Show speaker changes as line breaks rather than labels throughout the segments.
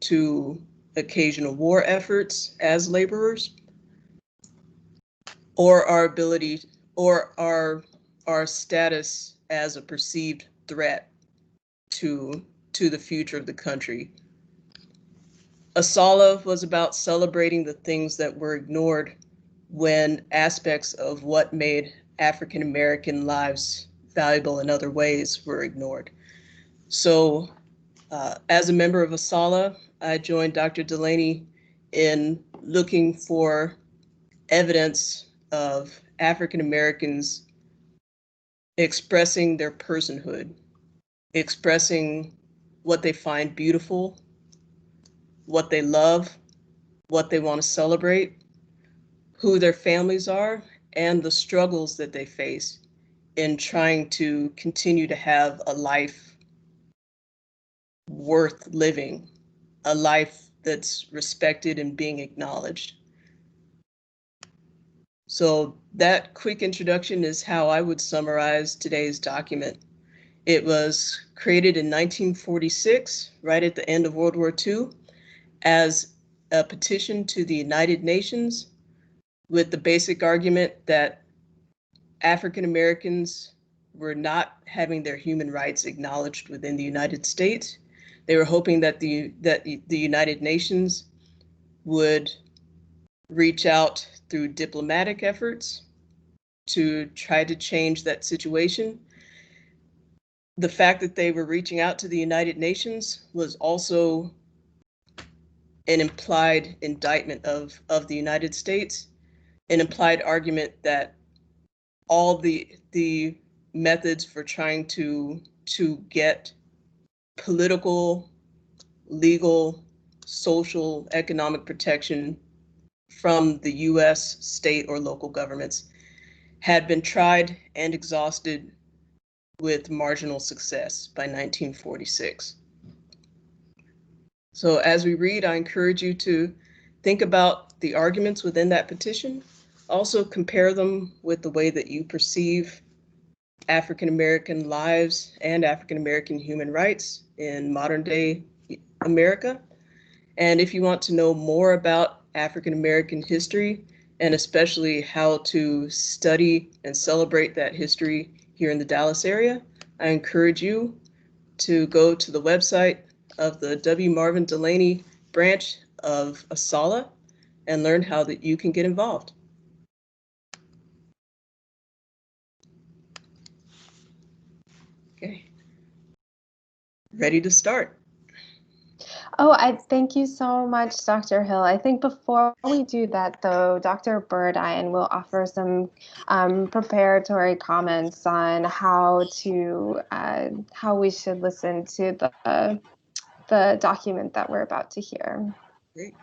to occasional war efforts as laborers, or our ability, or our status as a perceived threat to the future of the country. Asala was about celebrating the things that were ignored when aspects of what made African American lives valuable in other ways were ignored. So as a member of Asala, I joined Dr. Delaney in looking for evidence of African Americans expressing their personhood, expressing what they find beautiful, what they love, what they want to celebrate, who their families are, and the struggles that they face in trying to continue to have a life worth living, a life that's respected and being acknowledged. So that quick introduction is how I would summarize today's document. It was created in 1946, right at the end of World War II, as a petition to the United Nations with the basic argument that African Americans were not having their human rights acknowledged within the United States. They were hoping that the United Nations would reach out through diplomatic efforts to try to change that situation. The fact that they were reaching out to the United Nations was also an implied indictment of the United States, an implied argument that all the methods for trying to get political, legal, social, economic protection from the US, state, or local governments had been tried and exhausted with marginal success by 1946. So as we read, I encourage you to think about the arguments within that petition. Also compare them with the way that you perceive African American lives and African American human rights in modern day America. And if you want to know more about African American history, and especially how to study and celebrate that history here in the Dallas area, I encourage you to go to the website of the W. Marvin Delaney branch of Asala and learn how that you can get involved. Okay, ready to start.
Oh, I thank you so much, Dr. Hill. I think before we do that, though, Dr. Burdine will offer some preparatory comments on how we should listen to the document that we're about to hear.
Great.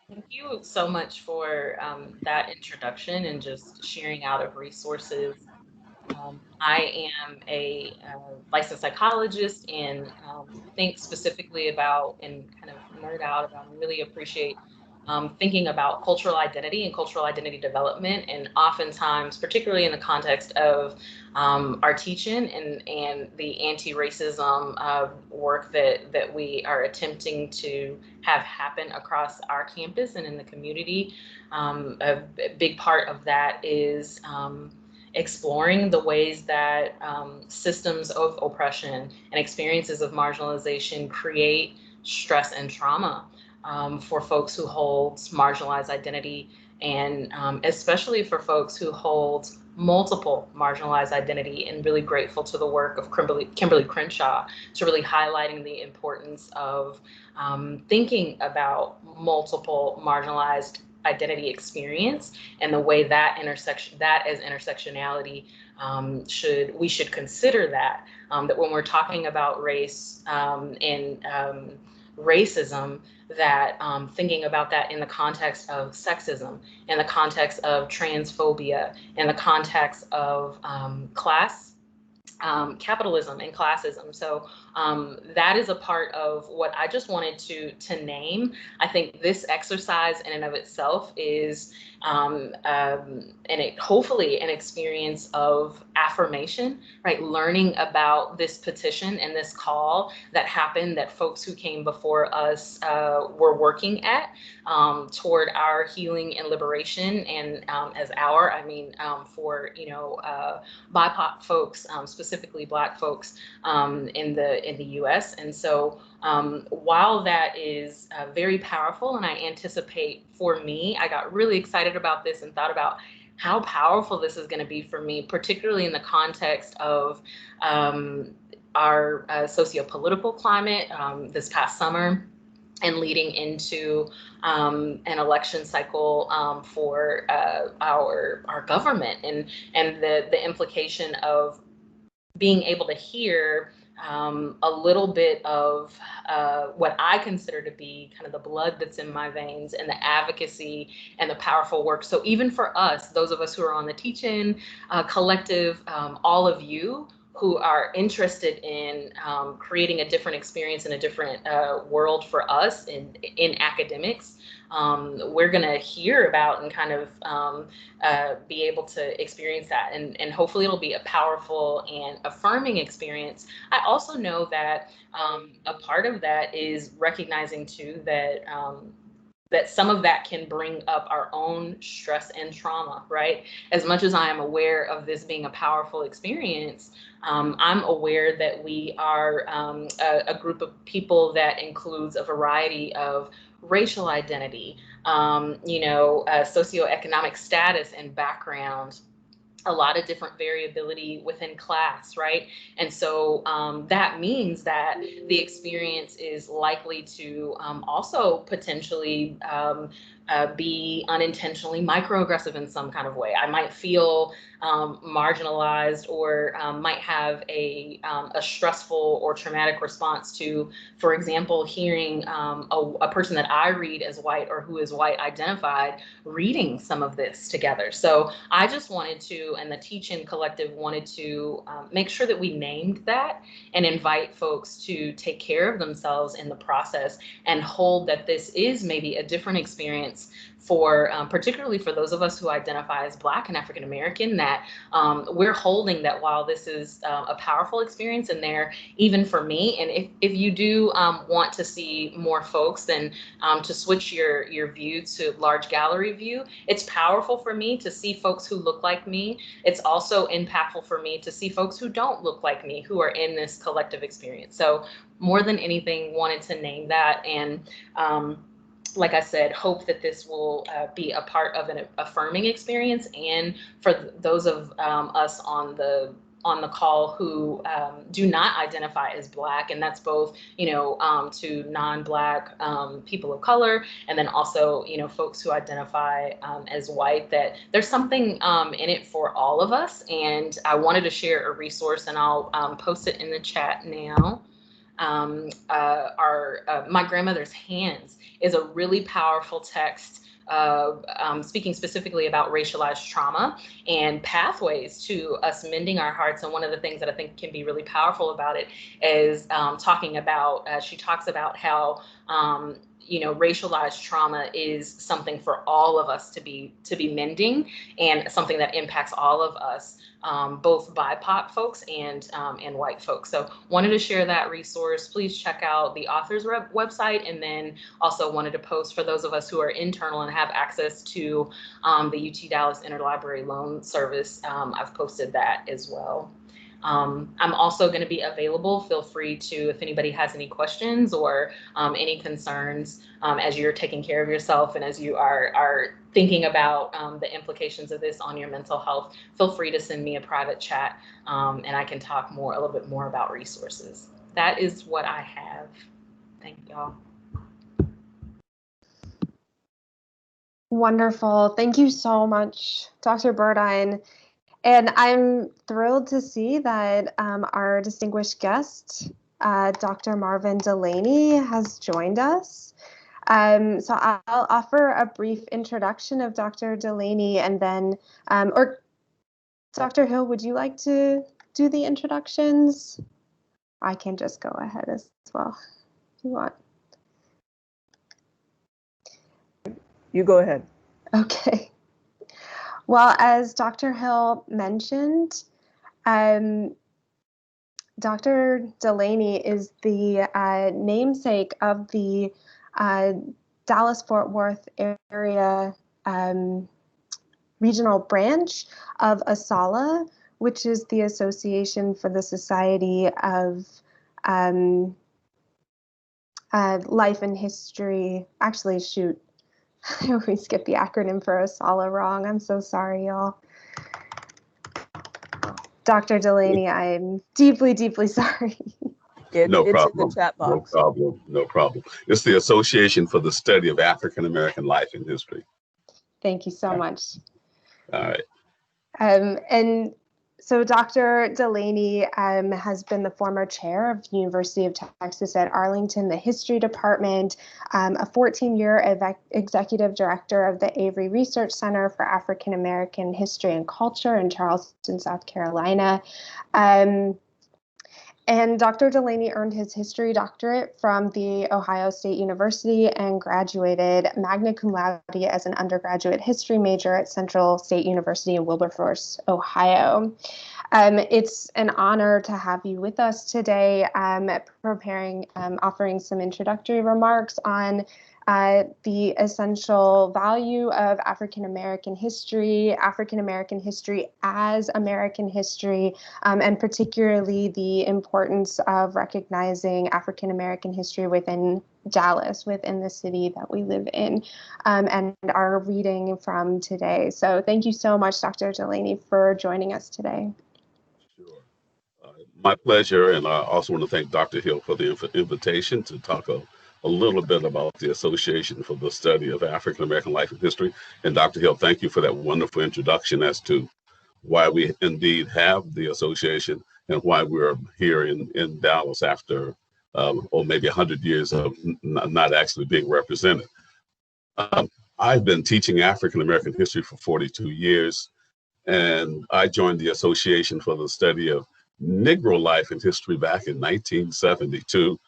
Thank you so much for that introduction and just sharing out of resources. I am a licensed psychologist and think specifically about and kind of nerd out about and really appreciate thinking about cultural identity and cultural identity development, and oftentimes, particularly in the context of our teaching and the anti-racism work that we are attempting to have happen across our campus and in the community. A big part of that is exploring the ways that systems of oppression and experiences of marginalization create stress and trauma for folks who hold marginalized identity, and especially for folks who hold multiple marginalized identity, and really grateful to the work of Kimberly Crenshaw to really highlighting the importance of thinking about multiple marginalized identity experience and the way that as intersectionality we should consider that when we're talking about race and racism, that thinking about that in the context of sexism, in the context of transphobia, in the context of class, capitalism and classism. So that is a part of what I just wanted to name. I think this exercise in and of itself is hopefully an experience of affirmation, right? Learning about this petition and this call that happened, that folks who came before us were working at, toward our healing and liberation. And as our, I mean, for, you know, BIPOC folks, specifically Black folks in the U.S. And so while that is very powerful, and I anticipate, for me, I got really excited about this and thought about how powerful this is going to be for me, particularly in the context of our socio-political climate this past summer, and leading into an election cycle for our government, and the implication of being able to hear a little bit of what I consider to be kind of the blood that's in my veins, and the advocacy and the powerful work. So even for us, those of us who are on the Teach-In collective, all of you who are interested in creating a different experience and a different world for us in academics, we're going to hear about and kind of be able to experience that. And hopefully it'll be a powerful and affirming experience. I also know that a part of that is recognizing too that that some of that can bring up our own stress and trauma, right? As much as I am aware of this being a powerful experience, I'm aware that we are a group of people that includes a variety of racial identity, you know, socioeconomic status and background, a lot of different variability within class, right? And so that means that the experience is likely to also potentially be unintentionally microaggressive in some kind of way. I might feel marginalized, or might have a stressful or traumatic response to, for example, hearing a person that I read as white or who is white identified reading some of this together. So I just wanted to, and the Teach-In collective wanted to make sure that we named that and invite folks to take care of themselves in the process, and hold that this is maybe a different experience for particularly for those of us who identify as Black and African American, that we're holding that while this is a powerful experience in there, even for me, and if you do want to see more folks, then to switch your view to large gallery view, it's powerful for me to see folks who look like me. It's also impactful for me to see folks who don't look like me, who are in this collective experience. So more than anything, wanted to name that, and like I said, hope that this will be a part of an affirming experience. And for those of us on the call who do not identify as Black, and that's both, you know, to non-Black people of color, and then also, you know, folks who identify as white, that there's something in it for all of us. And I wanted to share a resource, and I'll post it in the chat now. My Grandmother's Hands is a really powerful text speaking specifically about racialized trauma and pathways to us mending our hearts. And one of the things that I think can be really powerful about it is talking about, she talks about how you know, racialized trauma is something for all of us to be mending, and something that impacts all of us, both BIPOC folks and white folks. So wanted to share that resource. Please check out the author's website, and then also wanted to post for those of us who are internal and have access to the UT Dallas Interlibrary Loan Service. I've posted that as well. I'm also going to be available. Feel free to, if anybody has any questions or any concerns as you're taking care of yourself, and as you are thinking about the implications of this on your mental health, feel free to send me a private chat, and I can talk a little bit more about resources. That is what I have. Thank y'all.
Wonderful. Thank you so much, Dr. Burdine. And I'm thrilled to see that our distinguished guest, Dr. Marvin Delaney, has joined us. So I'll offer a brief introduction of Dr. Delaney, and then, or Dr. Hill, would you like to do the introductions? I can just go ahead as well if you want.
You go ahead.
Okay. Well, as Dr. Hill mentioned, Dr. Delaney is the namesake of the Dallas-Fort Worth area regional branch of ASALH, which is the Association for the Society of Life and History. Actually, shoot, I always get the acronym for ASALH wrong. I'm so sorry, y'all. Dr. Delaney, I'm deeply, deeply sorry.
No
It's
problem.
in the chat box.
No problem. No problem. It's the Association for the Study of African American Life and History.
Thank you so much.
All right.
And so Dr. Delaney has been the former chair of the University of Texas at Arlington, the history department, a 14-year executive director of the Avery Research Center for African American History and Culture in Charleston, South Carolina. And Dr. Delaney earned his history doctorate from the Ohio State University and graduated magna cum laude as an undergraduate history major at Central State University in Wilberforce, Ohio. It's an honor to have you with us today, offering some introductory remarks on the essential value of African American history as American history, and particularly the importance of recognizing African American history within Dallas, within the city that we live in, and are reading from today. So thank you so much, Dr. Delaney, for joining us today.
Sure. My pleasure. And I also want to thank Dr. Hill for the invitation to talk a little bit about the Association for the Study of African American Life and History. And Dr. Hill, thank you for that wonderful introduction as to why we indeed have the association and why we're here in Dallas after maybe 100 years of not actually being represented. I've been teaching African American history for 42 years, and I joined the Association for the Study of Negro Life and History back in 1972.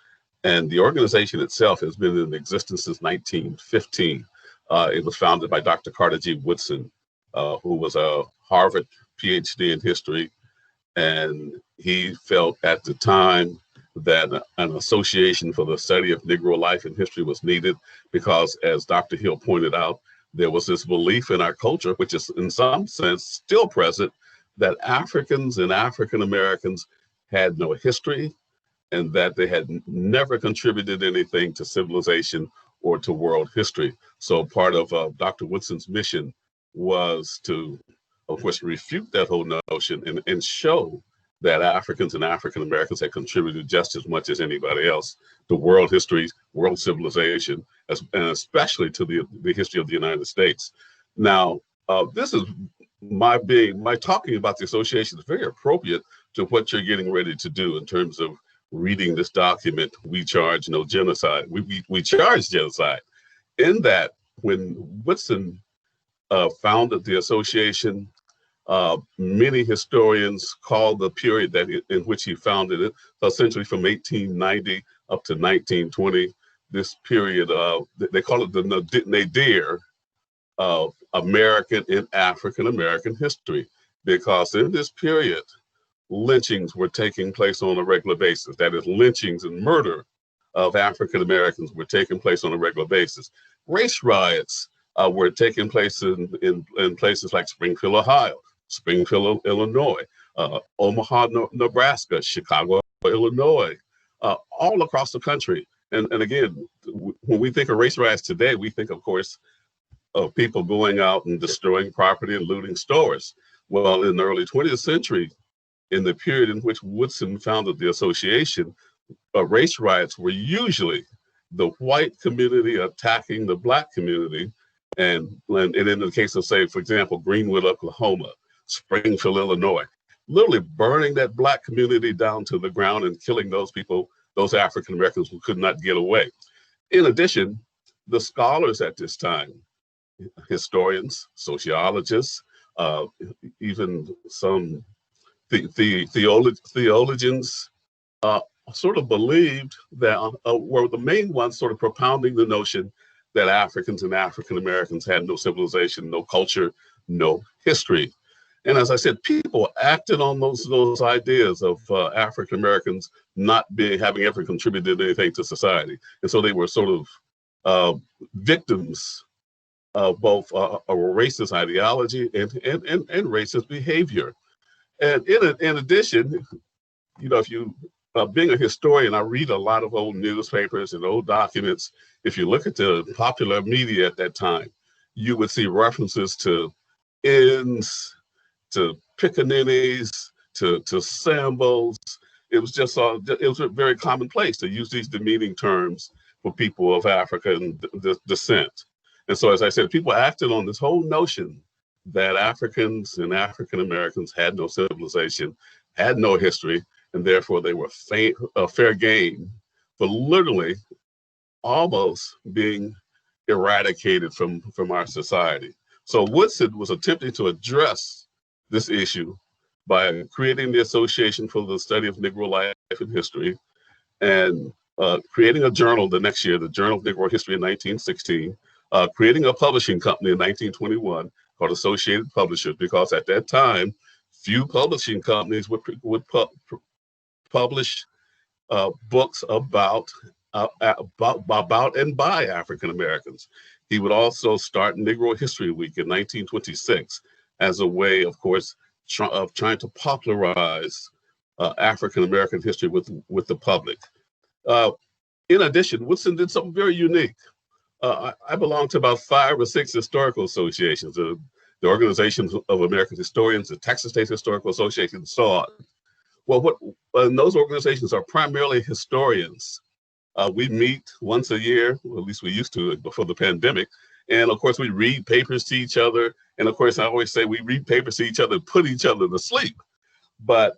And the organization itself has been in existence since 1915. It was founded by Dr. Carter G. Woodson, who was a Harvard PhD in history. And he felt at the time that an association for the study of Negro life and history was needed because, as Dr. Hill pointed out, there was this belief in our culture, which is in some sense still present, that Africans and African Americans had no history, and that they had never contributed anything to civilization or to world history. So part of Dr. Woodson's mission was to, of course, refute that whole notion and show that Africans and African Americans had contributed just as much as anybody else to world history, world civilization, and especially to the history of the United States. Now, this is my talking about the association is very appropriate to what you're getting ready to do in terms of reading this document. We charge no genocide. We charge genocide. In that, when Woodson founded the association, many historians call the period in which he founded it, essentially from 1890 up to 1920, this period of, they call it the nadir of American and African American history, because in this period, lynchings were taking place on a regular basis. That is, lynchings and murder of African Americans were taking place on a regular basis. Race riots were taking place in places like Springfield, Ohio, Springfield, Illinois, Omaha, Nebraska, Chicago, Illinois, all across the country. And again, when we think of race riots today, we think, of course, of people going out and destroying property and looting stores. Well, in the early 20th century, in the period in which Woodson founded the association, race riots were usually the white community attacking the Black community. And in the case of, say, for example, Greenwood, Oklahoma, Springfield, Illinois, literally burning that Black community down to the ground and killing those people, those African Americans who could not get away. In addition, the scholars at this time, historians, sociologists, even some theologians sort of believed that were the main ones sort of propounding the notion that Africans and African Americans had no civilization, no culture, no history. And as I said, people acted on those ideas of African Americans not having ever contributed anything to society. And so they were sort of victims of both a racist ideology and racist behavior. And in addition, you know, if you, being a historian, I read a lot of old newspapers and old documents. If you look at the popular media at that time, you would see references to inns, to pickaninnies, to symbols. It was just it was a very commonplace to use these demeaning terms for people of African descent. And so, as I said, people acted on this whole notion that Africans and African Americans had no civilization, had no history, and therefore they were fair game for literally almost being eradicated from our society. So Woodson was attempting to address this issue by creating the Association for the Study of Negro Life and History, and creating a journal the next year, the Journal of Negro History in 1916, creating a publishing company in 1921 called Associated Publishers, because at that time, few publishing companies would publish books about and by African Americans. He would also start Negro History Week in 1926 as a way, of course, of trying to popularize African American history with the public. In addition, Woodson did something very unique. I belong to about 5 or 6 historical associations, the Organizations of American Historians, the Texas State Historical Association, and so on. Well, those organizations are primarily historians. We meet once a year, or at least we used to before the pandemic. And of course, we read papers to each other. And of course, I always say we read papers to each other and put each other to sleep. But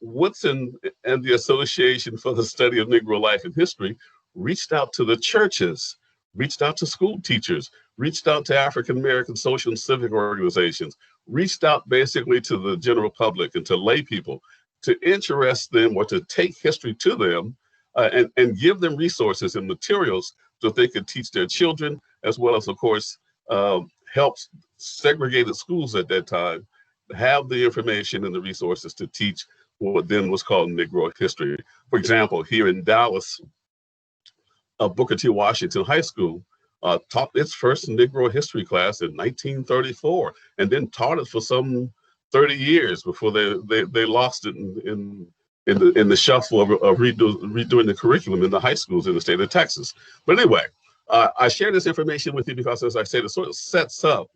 Woodson and the Association for the Study of Negro Life and History reached out to the churches, reached out to school teachers, reached out to African American social and civic organizations, reached out basically to the general public and to lay people to interest them or to take history to them and give them resources and materials so they could teach their children, as well as, of course, help segregated schools at that time have the information and the resources to teach what then was called Negro history. For example, here in Dallas, Booker T. Washington High School taught its first Negro history class in 1934, and then taught it for some 30 years before they lost it in the shuffle of redoing the curriculum in the high schools in the state of Texas. But anyway, I share this information with you because, as I said, it sort of sets up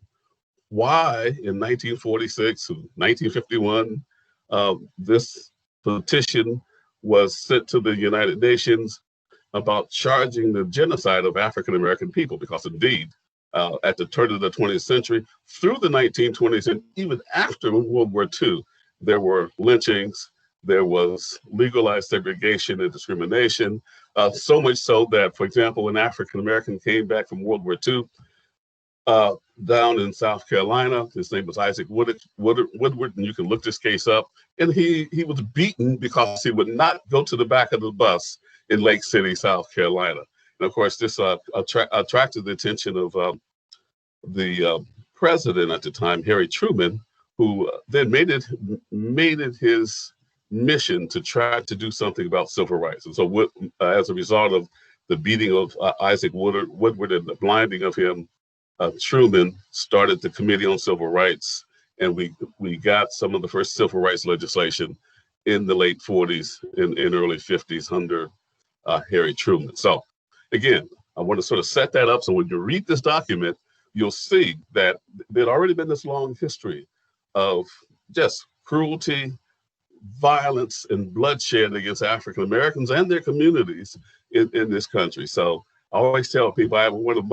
why in 1946, 1951, this petition was sent to the United Nations about charging the genocide of African American people, because indeed, at the turn of the 20th century, through the 1920s, and even after World War II, there were lynchings, there was legalized segregation and discrimination, so much so that, for example, an African American came back from World War II down in South Carolina. His name was Isaac Woodward, and you can look this case up. And he was beaten because he would not go to the back of the bus in Lake City, South Carolina. And of course, this attracted the attention of the president at the time, Harry Truman, who then made it his mission to try to do something about civil rights. And so as a result of the beating of Isaac Woodward and the blinding of him, Truman started the Committee on Civil Rights, and we got some of the first civil rights legislation in the late 40s and early 50s under Harry Truman. So again, I want to sort of set that up so when you read this document, you'll see that there'd already been this long history of just cruelty, violence, and bloodshed against African Americans and their communities in this country. So I always tell people one of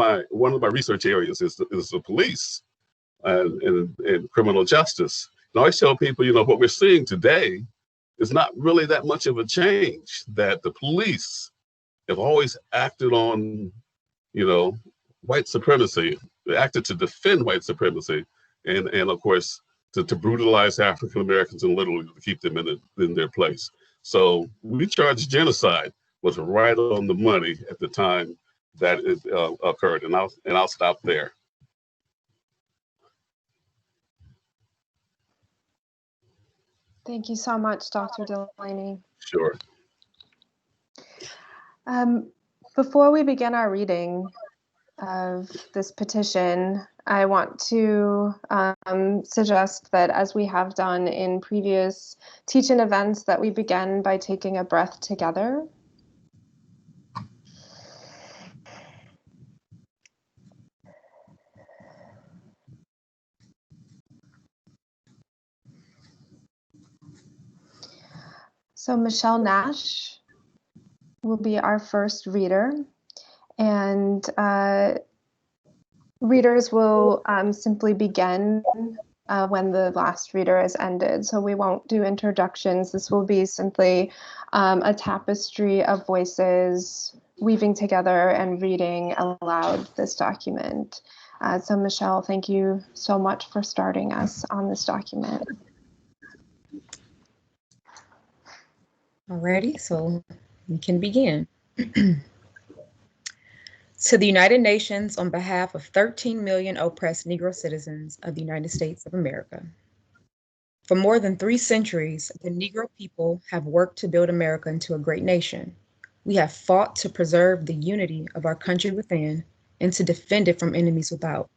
my research areas is the police and criminal justice. And I always tell people, what we're seeing today is not really that much of a change, that the police have always acted on, white supremacy. They acted to defend white supremacy and of course, to brutalize African Americans and literally to keep them in their place. So we charge genocide was right on the money at the time that it occurred, and I'll stop there.
Thank you so much, Dr. Delaney.
Sure.
Before we begin our reading of this petition, I want to suggest that, as we have done in previous teach-in events, that we begin by taking a breath together. So Michelle Nash will be our first reader, and readers will simply begin when the last reader has ended. So we won't do introductions. This will be simply a tapestry of voices weaving together and reading aloud this document. So Michelle, thank you so much for starting us on this document.
Alrighty, so we can begin. To the United Nations, on behalf of 13 million oppressed Negro citizens of the United States of America. For more than 3 centuries, the Negro people have worked to build America into a great nation. We have fought to preserve the unity of our country within and to defend it from enemies without.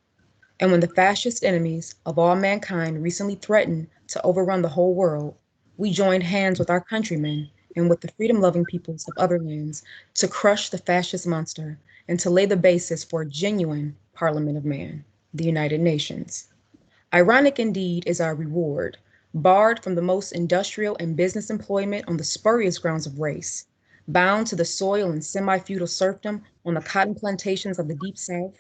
And when the fascist enemies of all mankind recently threatened to overrun the whole world, we joined hands with our countrymen and with the freedom-loving peoples of other lands to crush the fascist monster and to lay the basis for a genuine Parliament of Man, the United Nations. Ironic indeed is our reward, barred from the most industrial and business employment on the spurious grounds of race, bound to the soil and semi-feudal serfdom on the cotton plantations of the Deep South,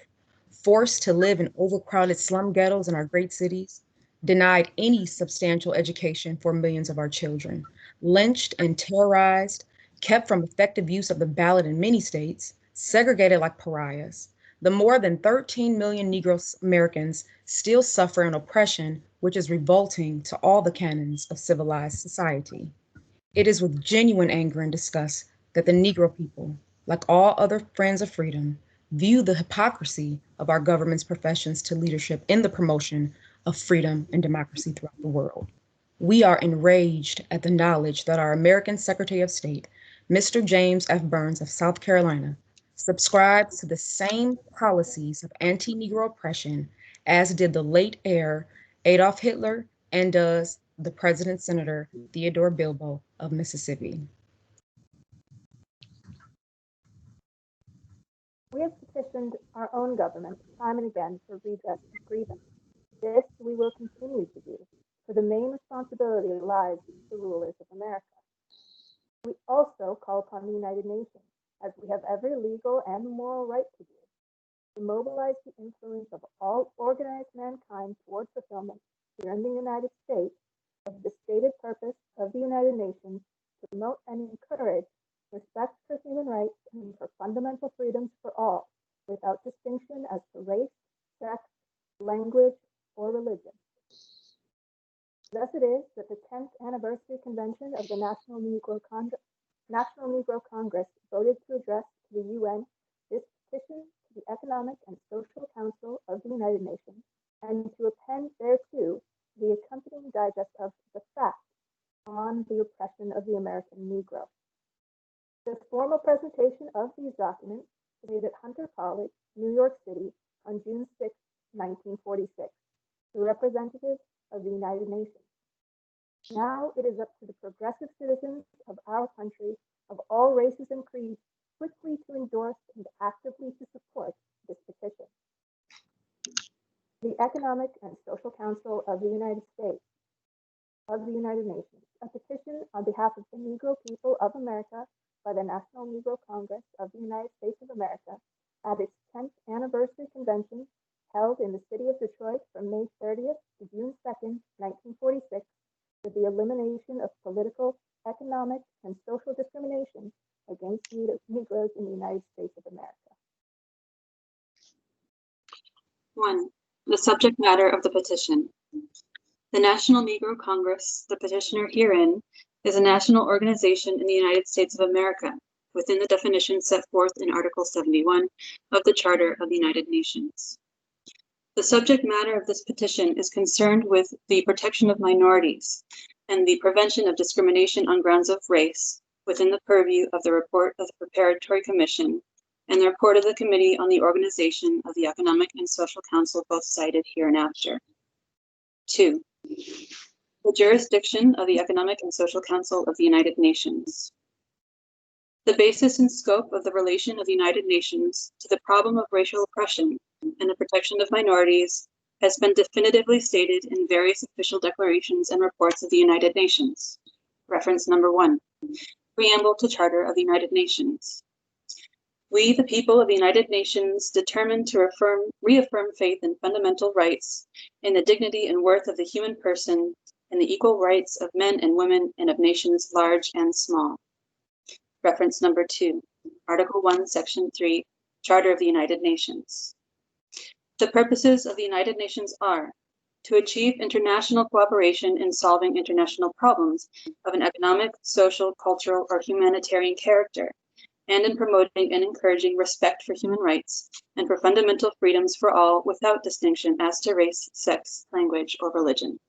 forced to live in overcrowded slum ghettos in our great cities, denied any substantial education for millions of our children, lynched and terrorized, kept from effective use of the ballot in many states, segregated like pariahs. The more than 13 million Negro Americans still suffer an oppression which is revolting to all the canons of civilized society. It is with genuine anger and disgust that the Negro people, like all other friends of freedom, view the hypocrisy of our government's professions to leadership in the promotion of freedom and democracy throughout the world. We are enraged at the knowledge that our American Secretary of State, Mr. James F. Burns of South Carolina, subscribes to the same policies of anti-Negro oppression as did the late heir Adolf Hitler and does the President Senator Theodore Bilbo of Mississippi.
We have petitioned our own government time and again for redress of grievance. This we will continue to do, for the main responsibility lies with the rulers of America. We also call upon the United Nations, as we have every legal and moral right to do, to mobilize the influence of all organized mankind toward fulfillment here in the United States of the stated purpose of the United Nations to promote and encourage respect for human rights and for fundamental freedoms for all, without distinction as to race, sex, language, or religion. Thus it is that the 10th anniversary convention of the National Negro Congress voted to address to the UN this petition to the Economic and Social Council of the United Nations, and to append thereto the accompanying digest of the facts on the oppression of the American Negro. The formal presentation of these documents was made at Hunter College, New York City, on June 6, 1946, to representatives of the United Nations. Now it is up to the progressive citizens of our country of all races and creeds quickly to endorse and actively to support this petition. The Economic and Social Council of the United States, of the United Nations, a petition on behalf of the Negro people of America by the National Negro Congress of the United States of America at its 10th anniversary convention held in the city of Detroit from May 30th to June 2nd, 1946, for the elimination of political, economic, and social discrimination against Negroes in the United States of America.
1. The subject matter of the petition. The National Negro Congress, the petitioner herein, is a national organization in the United States of America, within the definition set forth in Article 71 of the Charter of the United Nations. The subject matter of this petition is concerned with the protection of minorities and the prevention of discrimination on grounds of race within the purview of the report of the Preparatory Commission and the report of the Committee on the Organization of the Economic and Social Council, both cited hereinafter. 2. The jurisdiction of the Economic and Social Council of the United Nations. The basis and scope of the relation of the United Nations to the problem of racial oppression and the protection of minorities has been definitively stated in various official declarations and reports of the United Nations. Reference number 1, Preamble to Charter of the United Nations. We, the people of the United Nations, determine to reaffirm faith in fundamental rights, in the dignity and worth of the human person, and the equal rights of men and women and of nations large and small. Reference number 2, Article 1, Section 3, Charter of the United Nations. The purposes of the United Nations are to achieve international cooperation in solving international problems of an economic, social, cultural, or humanitarian character, and in promoting and encouraging respect for human rights and for fundamental freedoms for all without distinction as to race, sex, language, or religion.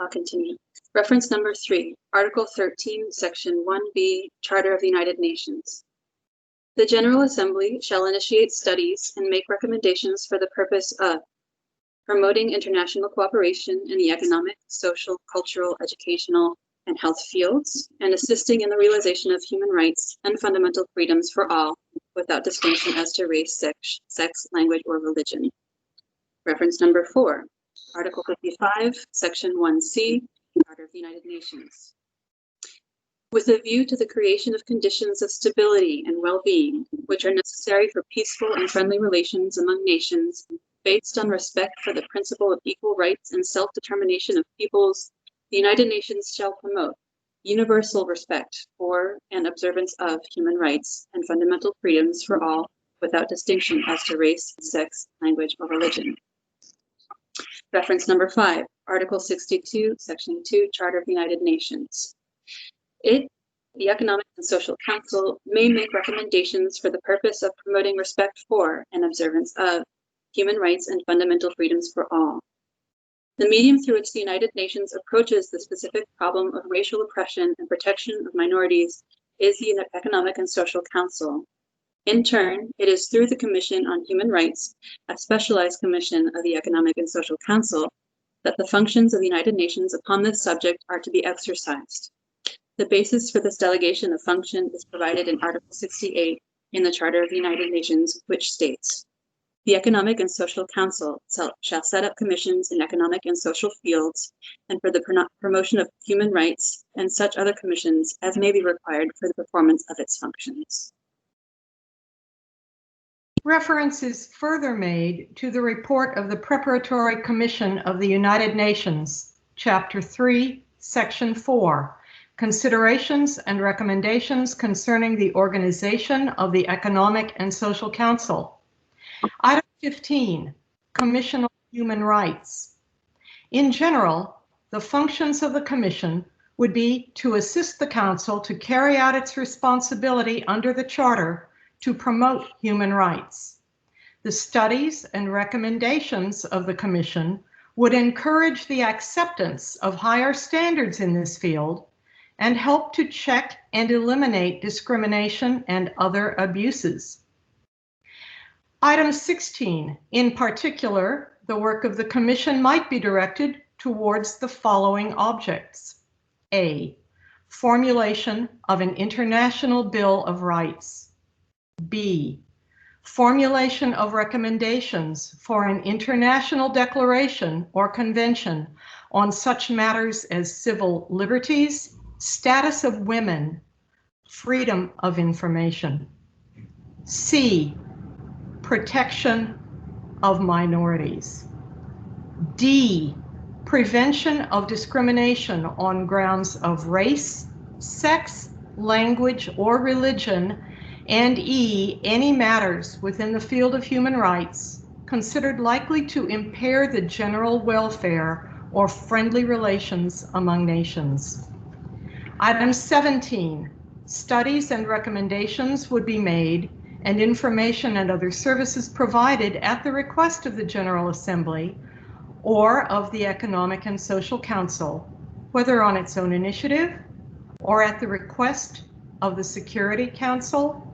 I'll continue. Reference number 3, Article 13, Section 1B, Charter of the United Nations. The General Assembly shall initiate studies and make recommendations for the purpose of promoting international cooperation in the economic, social, cultural, educational, and health fields, and assisting in the realization of human rights and fundamental freedoms for all without distinction as to race, sex, language, or religion. Reference number 4, Article 55, Section 1C, Charter of the United Nations. With a view to the creation of conditions of stability and well-being, which are necessary for peaceful and friendly relations among nations, based on respect for the principle of equal rights and self-determination of peoples, the United Nations shall promote universal respect for and observance of human rights and fundamental freedoms for all without distinction as to race, sex, language, or religion. Reference number 5, Article 62, Section 2, Charter of the United Nations. The Economic and Social Council, may make recommendations for the purpose of promoting respect for and observance of human rights and fundamental freedoms for all. The medium through which the United Nations approaches the specific problem of racial oppression and protection of minorities is the Economic and Social Council. In turn, it is through the Commission on Human Rights, a specialized commission of the Economic and Social Council, that the functions of the United Nations upon this subject are to be exercised. The basis for this delegation of function is provided in Article 68 in the Charter of the United Nations, which states, "The Economic and Social Council shall set up commissions in economic and social fields and for the promotion of human rights and such other commissions as may be required for the performance of its functions."
Reference is further made to the report of the Preparatory Commission of the United Nations, Chapter 3, Section 4, Considerations and Recommendations Concerning the Organization of the Economic and Social Council. Item 15, Commission on Human Rights. In general, the functions of the Commission would be to assist the Council to carry out its responsibility under the Charter to promote human rights. The studies and recommendations of the Commission would encourage the acceptance of higher standards in this field and help to check and eliminate discrimination and other abuses. Item 16, in particular, the work of the Commission might be directed towards the following objects. A, formulation of an international Bill of Rights. B, formulation of recommendations for an international declaration or convention on such matters as civil liberties, status of women, freedom of information. C, protection of minorities. D, prevention of discrimination on grounds of race, sex, language, or religion. And E, any matters within the field of human rights considered likely to impair the general welfare or friendly relations among nations. Item 17, studies and recommendations would be made and information and other services provided at the request of the General Assembly or of the Economic and Social Council, whether on its own initiative or at the request of the Security Council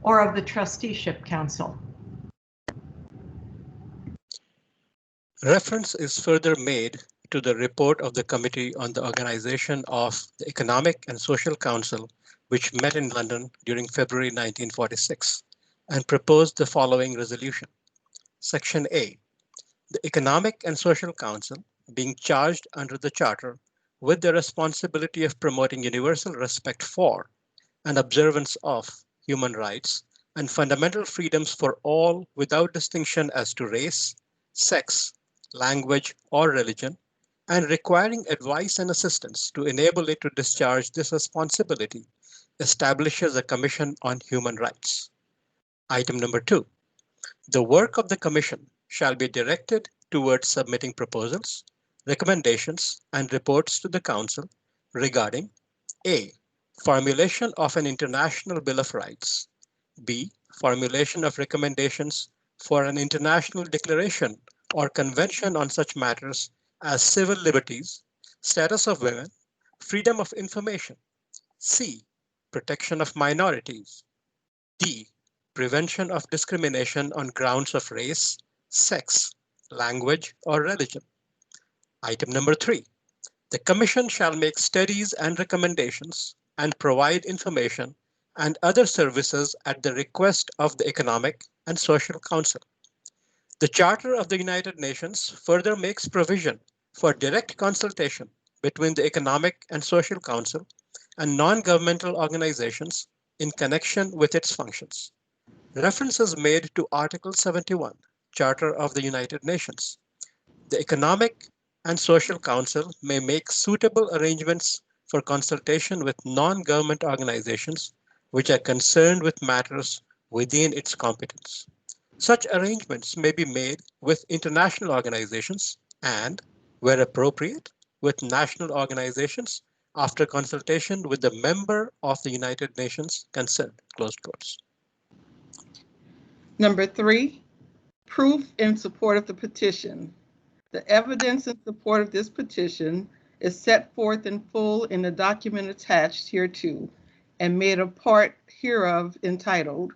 or of the Trusteeship Council.
Reference is further made to the report of the Committee on the Organization of the Economic and Social Council, which met in London during February 1946, and proposed the following resolution. Section A. The Economic and Social Council, being charged under the Charter with the responsibility of promoting universal respect for and observance of human rights and fundamental freedoms for all without distinction as to race, sex, language, or religion, and requiring advice and assistance to enable it to discharge this responsibility, establishes a Commission on Human Rights. Item number 2. The work of the Commission shall be directed towards submitting proposals, recommendations, and reports to the Council regarding A. Formulation of an International Bill of Rights. B. Formulation of recommendations for an international declaration or convention on such matters as civil liberties, status of women, freedom of information. C. Protection of minorities. D. Prevention of discrimination on grounds of race, sex, language, or religion. Item number 3. The Commission shall make studies and recommendations and provide information and other services at the request of the Economic and Social Council. The Charter of the United Nations further makes provision for direct consultation between the Economic and Social Council and non-governmental organizations in connection with its functions. Reference is made to Article 71, Charter of the United Nations. The Economic and Social Council may make suitable arrangements for consultation with non-government organizations which are concerned with matters within its competence. Such arrangements may be made with international organizations and, where appropriate, with national organizations after consultation with the member of the United Nations concerned. Closed quotes.
Number 3, proof in support of the petition. The evidence in support of this petition is set forth in full in the document attached hereto and made a part hereof entitled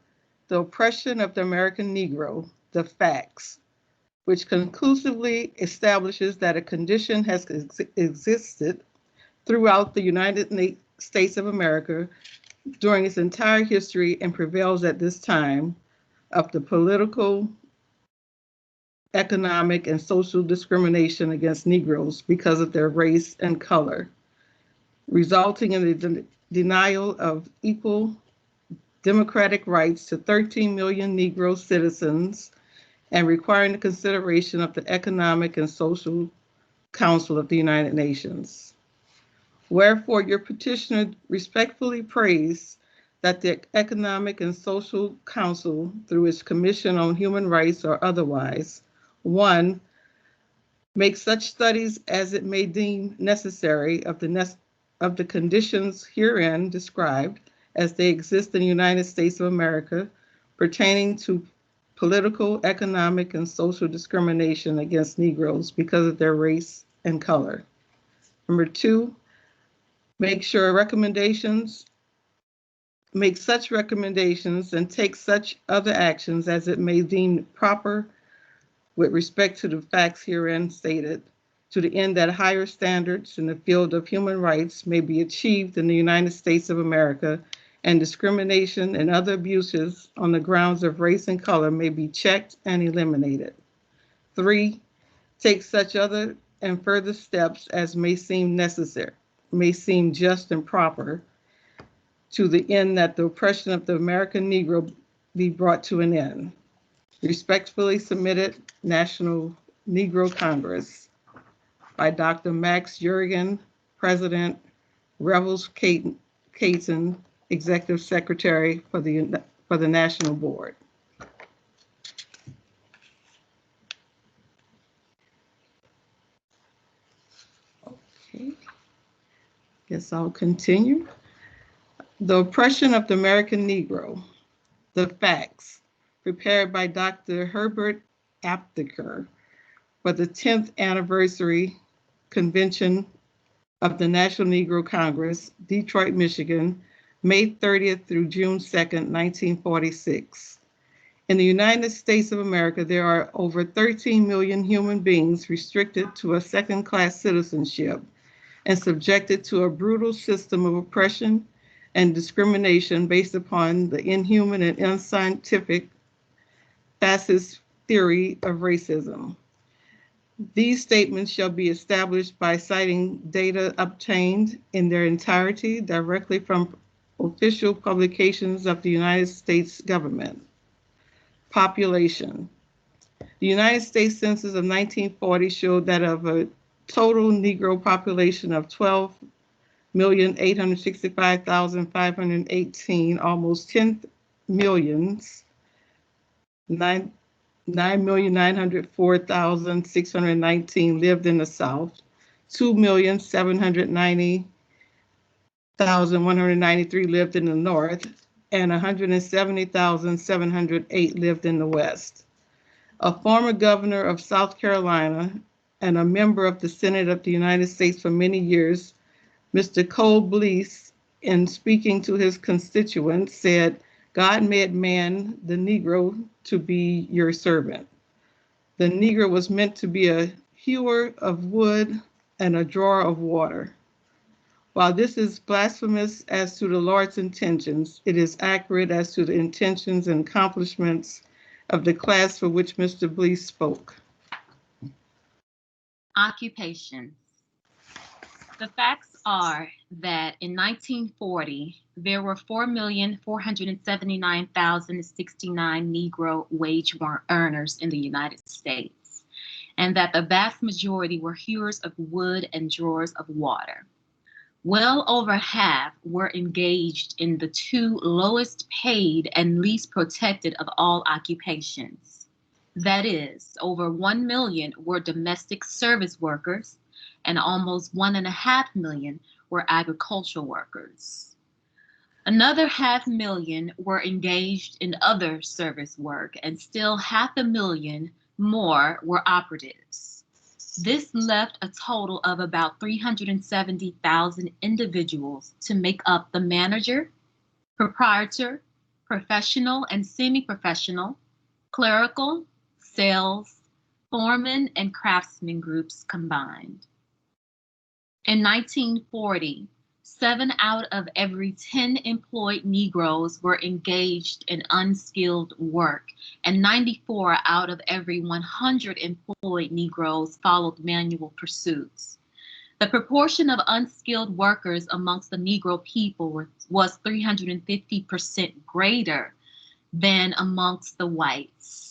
The Oppression of the American Negro, the Facts, which conclusively establishes that a condition has existed throughout the United States of America during its entire history and prevails at this time of the political, economic, and social discrimination against Negroes because of their race and color, resulting in the denial of equal democratic rights to 13 million Negro citizens and requiring the consideration of the Economic and Social Council of the United Nations. Wherefore, your petitioner respectfully prays that the Economic and Social Council, through its Commission on Human Rights or otherwise, 1, make such studies as it may deem necessary of the conditions herein described as they exist in the United States of America pertaining to political, economic, and social discrimination against Negroes because of their race and color. Number 2, make such recommendations and take such other actions as it may deem proper with respect to the facts herein stated, to the end that higher standards in the field of human rights may be achieved in the United States of America and discrimination and other abuses on the grounds of race and color may be checked and eliminated. 3, take such other and further steps as may seem necessary, may seem just and proper, to the end that the oppression of the American Negro be brought to an end. Respectfully submitted, National Negro Congress, by Dr. Max Jurgen, President, Revels Caton, Executive Secretary for the National Board. Guess I'll continue. The Oppression of the American Negro, The Facts, prepared by Dr. Herbert Aptheker for the 10th anniversary convention of the National Negro Congress, Detroit, Michigan, May 30th through June 2nd, 1946. In the United States of America, there are over 13 million human beings restricted to a second-class citizenship and subjected to a brutal system of oppression and discrimination based upon the inhuman and unscientific fascist theory of racism. These statements shall be established by citing data obtained in their entirety directly from official publications of the United States government. Population. The United States Census of 1940 showed that of a total Negro population of 12,865,518, almost 10 millions, 9,904,619 lived in the South, 2,790,193 lived in the North, and 170,708 lived in the West. A former governor of South Carolina and a member of the Senate of the United States for many years, Mr. Cole Blease, in speaking to his constituents, said, "God made man, the Negro, to be your servant. The Negro was meant to be a hewer of wood and a drawer of water." While this is blasphemous as to the Lord's intentions, it is accurate as to the intentions and accomplishments of the class for which Mr. Blease spoke.
Occupations. The facts are that in 1940, there were 4,479,069 Negro wage earners in the United States, and that the vast majority were hewers of wood and drawers of water. Well over half were engaged in the two lowest paid and least protected of all occupations. That is, over 1 million were domestic service workers, and almost 1.5 million were agricultural workers. Another 500,000 were engaged in other service work, and still 500,000 more were operatives. This left a total of about 370,000 individuals to make up the manager, proprietor, professional and semi-professional, clerical, sales, foreman, and craftsman groups combined. In 1940, 7 out of every 10 employed Negroes were engaged in unskilled work, and 94 out of every 100 employed Negroes followed manual pursuits. The proportion of unskilled workers amongst the Negro people was 350% greater than amongst the whites.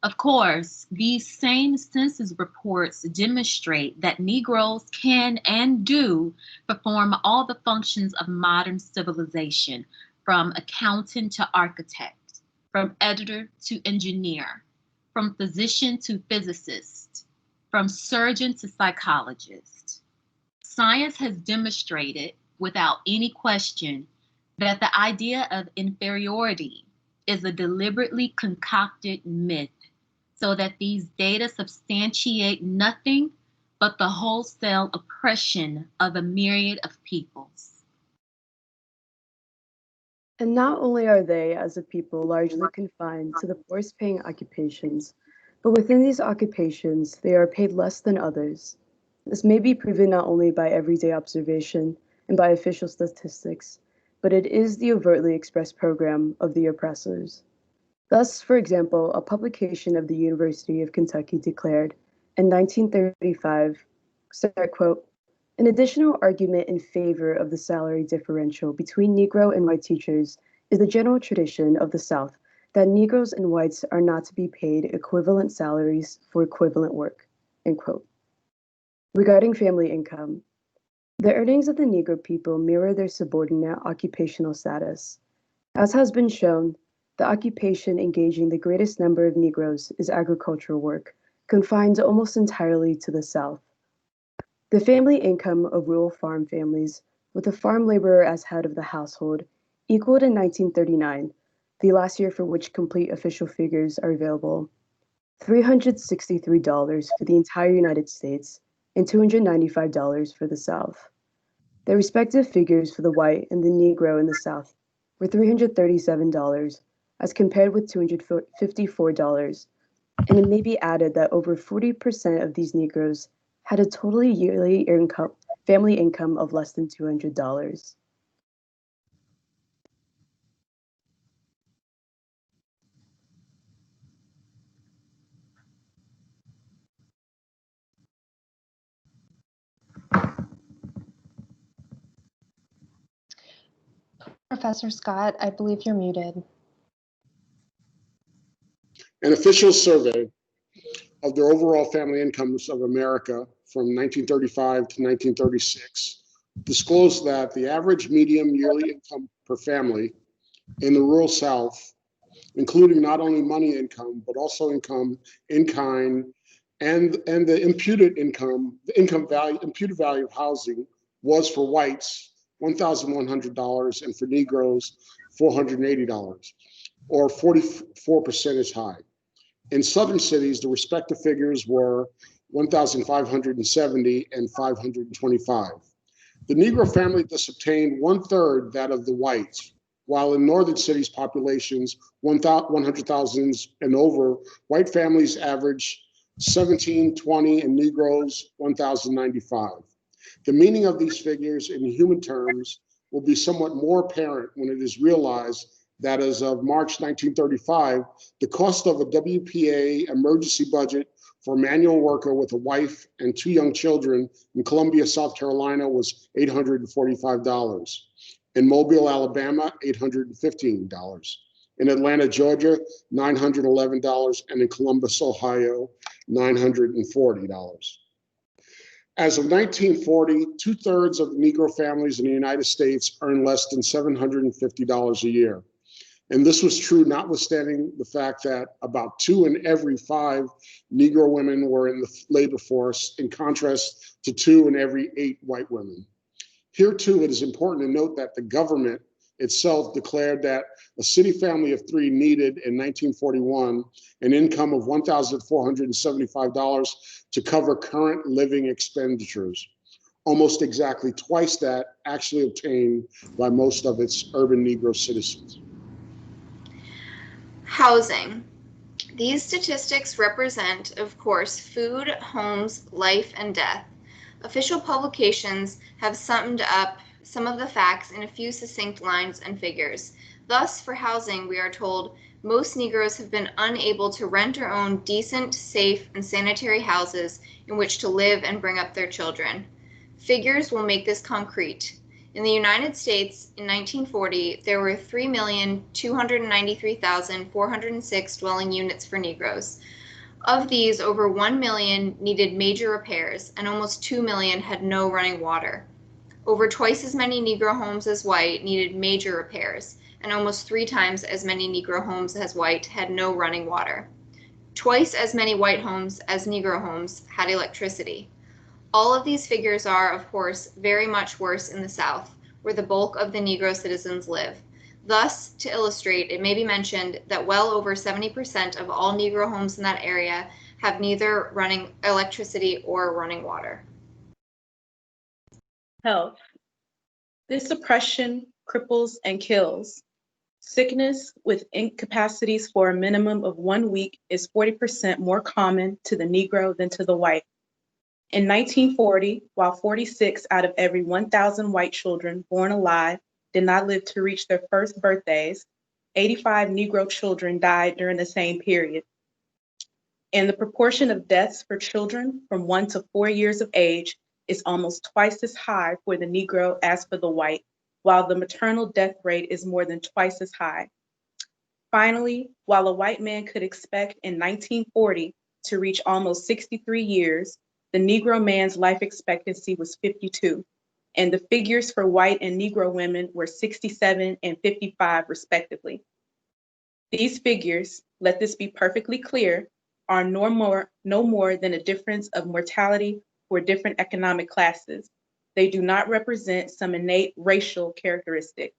Of course, these same census reports demonstrate that Negroes can and do perform all the functions of modern civilization, from accountant to architect, from editor to engineer, from physician to physicist, from surgeon to psychologist. Science has demonstrated, without any question, that the idea of inferiority is a deliberately concocted myth, so that these data substantiate nothing but the wholesale oppression of a myriad of peoples.
And not only are they, as a people, largely confined to the poorest-paying occupations, but within these occupations, they are paid less than others. This may be proven not only by everyday observation and by official statistics, but it is the overtly expressed program of the oppressors. Thus, for example, a publication of the University of Kentucky declared in 1935, quote, "An additional argument in favor of the salary differential between Negro and white teachers is the general tradition of the South that Negroes and whites are not to be paid equivalent salaries for equivalent work," end quote. Regarding family income, the earnings of the Negro people mirror their subordinate occupational status. As has been shown, the occupation engaging the greatest number of Negroes is agricultural work, confined almost entirely to the South. The family income of rural farm families with a farm laborer as head of the household, equaled in 1939, the last year for which complete official figures are available, $363 for the entire United States and $295 for the South. The respective figures for the white and the Negro in the South were $337 as compared with $254, and it may be added that over 40% of these Negroes had a totally yearly family income of less than $200.
Professor Scott, I believe you're muted.
An official survey of their overall family incomes of America from 1935 to 1936 disclosed that the average median yearly income per family in the rural South, including not only money income, but also income in kind and the imputed income, imputed value of housing was for whites $1,100 and for Negroes $480, or 44% as high. In southern cities, the respective figures were 1,570 and 525. The Negro family thus obtained 1/3 that of the whites, while in northern cities' populations, 100,000 and over, white families average 1,720 and Negroes 1,095. The meaning of these figures in human terms will be somewhat more apparent when it is realized that as of March 1935, the cost of a WPA emergency budget for a manual worker with a wife and 2 young children in Columbia, South Carolina was $845. In Mobile, Alabama, $815. In Atlanta, Georgia, $911, and in Columbus, Ohio, $940. As of 1940, 2/3 of the Negro families in the United States earn less than $750 a year. And this was true notwithstanding the fact that about 2 in every 5 Negro women were in the labor force, in contrast to 2 in every 8 white women. Here too, it is important to note that the government itself declared that a city family of 3 needed in 1941 an income of $1,475 to cover current living expenditures, almost exactly twice that actually obtained by most of its urban Negro citizens.
Housing. These statistics represent, of course, food, homes, life, and death. Official publications have summed up some of the facts in a few succinct lines and figures. Thus, for housing, we are told most Negroes have been unable to rent or own decent, safe, and sanitary houses in which to live and bring up their children. Figures will make this concrete. In the United States, in 1940, there were 3,293,406 dwelling units for Negroes. Of these, over 1 million needed major repairs, and almost 2 million had no running water. Over twice as many Negro homes as white needed major repairs, and almost 3 times as many Negro homes as white had no running water. Twice as many white homes as Negro homes had electricity. All of these figures are, of course, very much worse in the South, where the bulk of the Negro citizens live. Thus, to illustrate, it may be mentioned that well over 70% of all Negro homes in that area have neither running electricity or running water.
Health. This oppression cripples and kills. Sickness with incapacities for a minimum of 1 week is 40% more common to the Negro than to the white. In 1940, while 46 out of every 1,000 white children born alive did not live to reach their first birthdays, 85 Negro children died during the same period. And the proportion of deaths for children from 1 to 4 years of age is almost twice as high for the Negro as for the white, while the maternal death rate is more than twice as high. Finally, while a white man could expect in 1940 to reach almost 63 years, the Negro man's life expectancy was 52, and the figures for white and Negro women were 67 and 55 respectively. These figures, let this be perfectly clear, are no more than a difference of mortality for different economic classes. They do not represent some innate racial characteristic.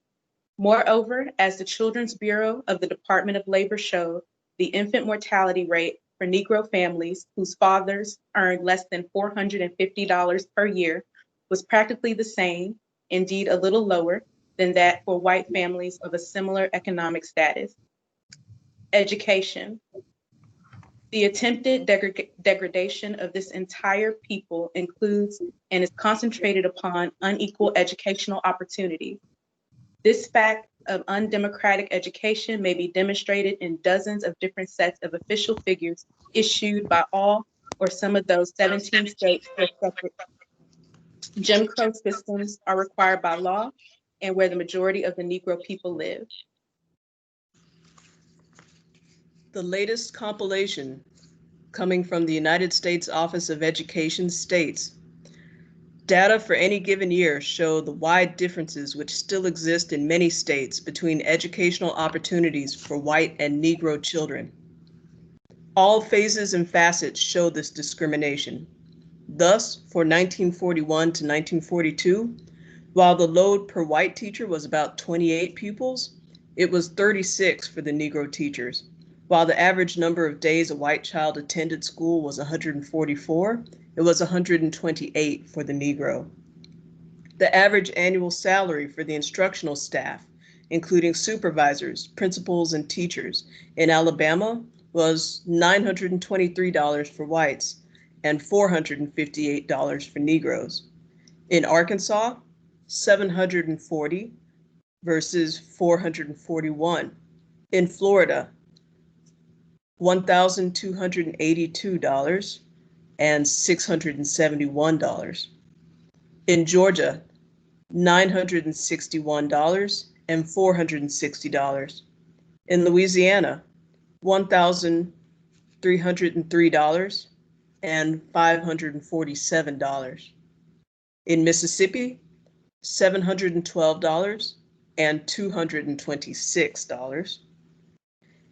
Moreover, as the Children's Bureau of the Department of Labor showed, the infant mortality rate for Negro families whose fathers earned less than $450 per year was practically the same, indeed a little lower, than that for white families of a similar economic status. Education. The attempted degradation of this entire people includes and is concentrated upon unequal educational opportunities. This fact of undemocratic education may be demonstrated in dozens of different sets of official figures issued by all or some of those 17 states where separate Jim Crow systems are required by law and where the majority of the Negro people live.
The latest compilation coming from the United States Office of Education states, data for any given year show the wide differences which still exist in many states between educational opportunities for white and Negro children. All phases and facets show this discrimination. Thus, for 1941 to 1942, while the load per white teacher was about 28 pupils, it was 36 for the Negro teachers. While the average number of days a white child attended school was 144, it was 128 for the Negro. The average annual salary for the instructional staff, including supervisors, principals, and teachers, in Alabama was $923 for whites and $458 for Negroes. In Arkansas, $740 versus $441. In Florida, $1,282 and $671. In Georgia, $961 and $460. In Louisiana, $1,303 and $547. In Mississippi, $712 and $226.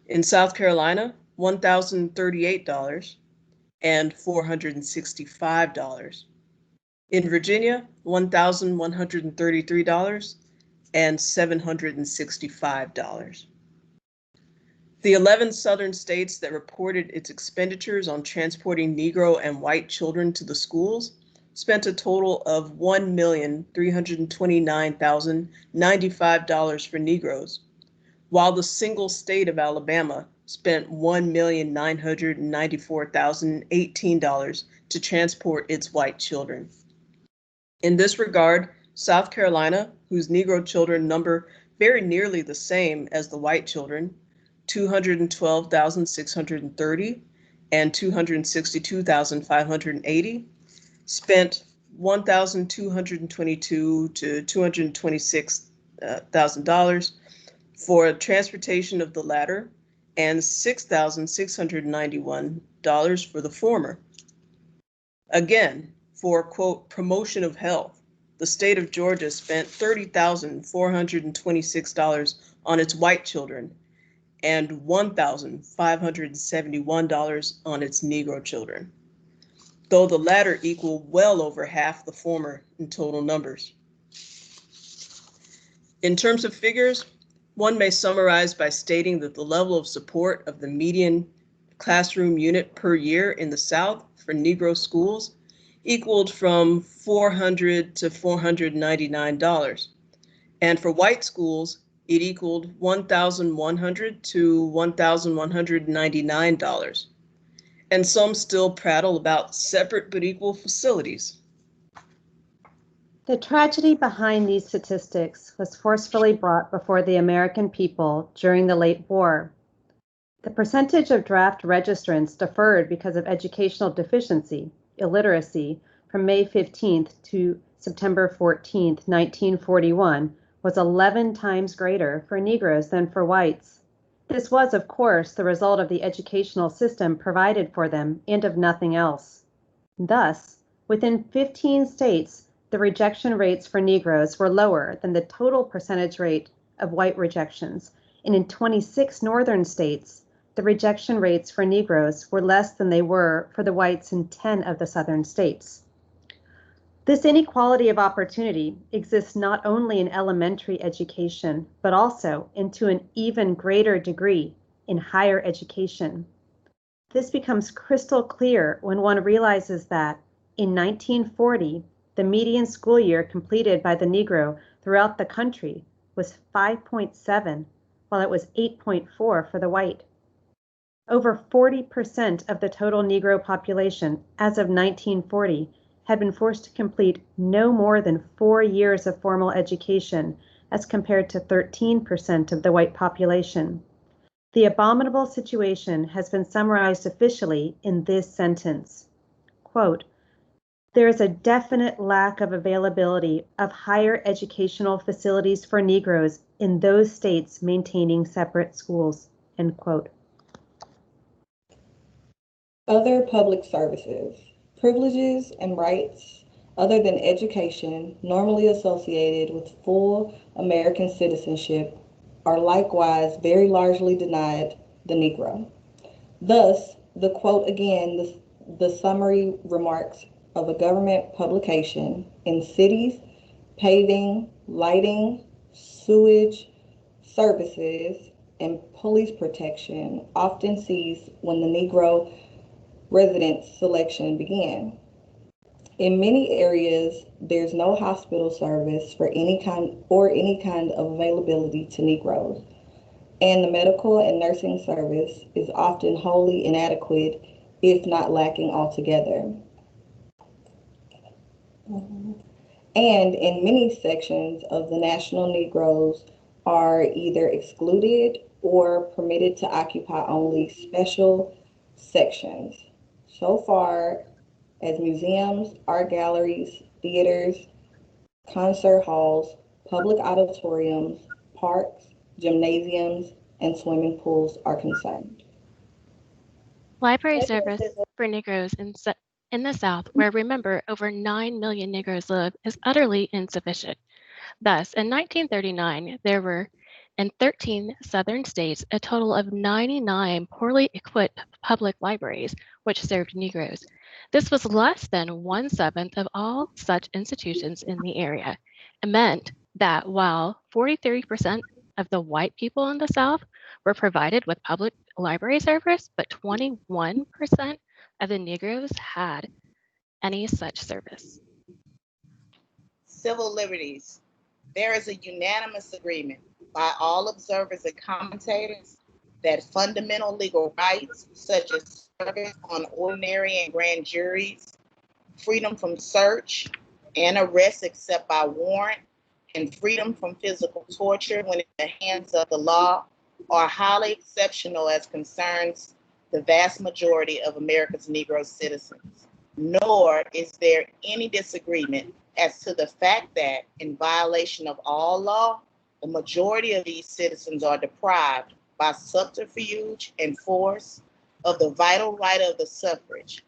In South Carolina, $1,038 and $465. In Virginia, $1,133 and $765. The 11 southern states that reported its expenditures on transporting Negro and white children to the schools spent a total of $1,329,095 for Negroes, while the single state of Alabama spent $1,994,018 to transport its white children. In this regard, South Carolina, whose Negro children number very nearly the same as the white children, 212,630 and 262,580, spent $1,222 to $226,000 for transportation of the latter and $6,691 for the former. Again, for, quote, promotion of health, the state of Georgia spent $30,426 on its white children and $1,571 on its Negro children, though the latter equal well over half the former in total numbers. In terms of figures, one may summarize by stating that the level of support of the median classroom unit per year in the South for Negro schools equaled from $400 to $499, and for white schools, it equaled $1,100 to $1,199, and some still prattle about separate but equal facilities.
The tragedy behind these statistics was forcefully brought before the American people during the late war. The percentage of draft registrants deferred because of educational deficiency, illiteracy, from May 15th to September 14th, 1941, was 11 times greater for Negroes than for whites. This was, of course, the result of the educational system provided for them and of nothing else. Thus, within 15 states, the rejection rates for Negroes were lower than the total percentage rate of white rejections, and in 26 northern states, the rejection rates for Negroes were less than they were for the whites in 10 of the southern states. This inequality of opportunity exists not only in elementary education, but also, and to an even greater degree, in higher education. This becomes crystal clear when one realizes that in 1940, the median school year completed by the Negro throughout the country was 5.7, while it was 8.4 for the white. Over 40% of the total Negro population as of 1940 had been forced to complete no more than 4 years of formal education, as compared to 13% of the white population. The abominable situation has been summarized officially in this sentence, quote, "There is a definite lack of availability of higher educational facilities for Negroes in those states maintaining separate schools," end quote.
Other public services, privileges and rights other than education normally associated with full American citizenship are likewise very largely denied the Negro. Thus, the quote again, the summary remarks of a government publication in cities, paving, lighting, sewage, services, and police protection often cease when the Negro resident selection began. In many areas, there's no hospital service for any kind of availability to Negroes, and the medical and nursing service is often wholly inadequate, if not lacking altogether. And in many sections of the National, Negroes are either excluded or permitted to occupy only special sections, so far as museums, art galleries, theaters, concert halls, public auditoriums, parks, gymnasiums, and swimming pools are concerned.
Library service for Negroes in the South, where remember over 9 million Negroes live, is utterly insufficient. Thus, in 1939, there were in 13 Southern states a total of 99 poorly equipped public libraries which served Negroes. This was less than 1/7 of all such institutions in the area. It meant that while 43% of the white people in the South were provided with public library service, but 21% of the Negroes had any such service.
Civil liberties. There is a unanimous agreement by all observers and commentators that fundamental legal rights, such as service on ordinary and grand juries, freedom from search and arrest except by warrant, and freedom from physical torture when in the hands of the law, are highly exceptional as concerns the vast majority of America's Negro citizens. Nor is there any disagreement as to the fact that, in violation of all law, the majority of these citizens are deprived by subterfuge and force of the vital right of the suffrage.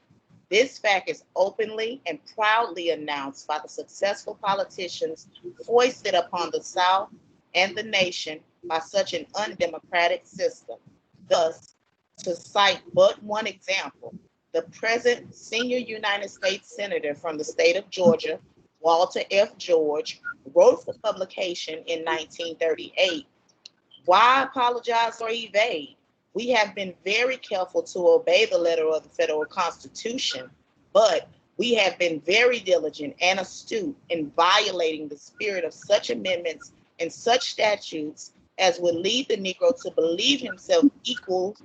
This fact is openly and proudly announced by the successful politicians foisted upon the South and the nation by such an undemocratic system. Thus, to cite but one example, the present senior United States Senator from the state of Georgia, Walter F. George, wrote for publication in 1938, "Why apologize or evade? We have been very careful to obey the letter of the federal Constitution, but we have been very diligent and astute in violating the spirit of such amendments and such statutes as would lead the Negro to believe himself equal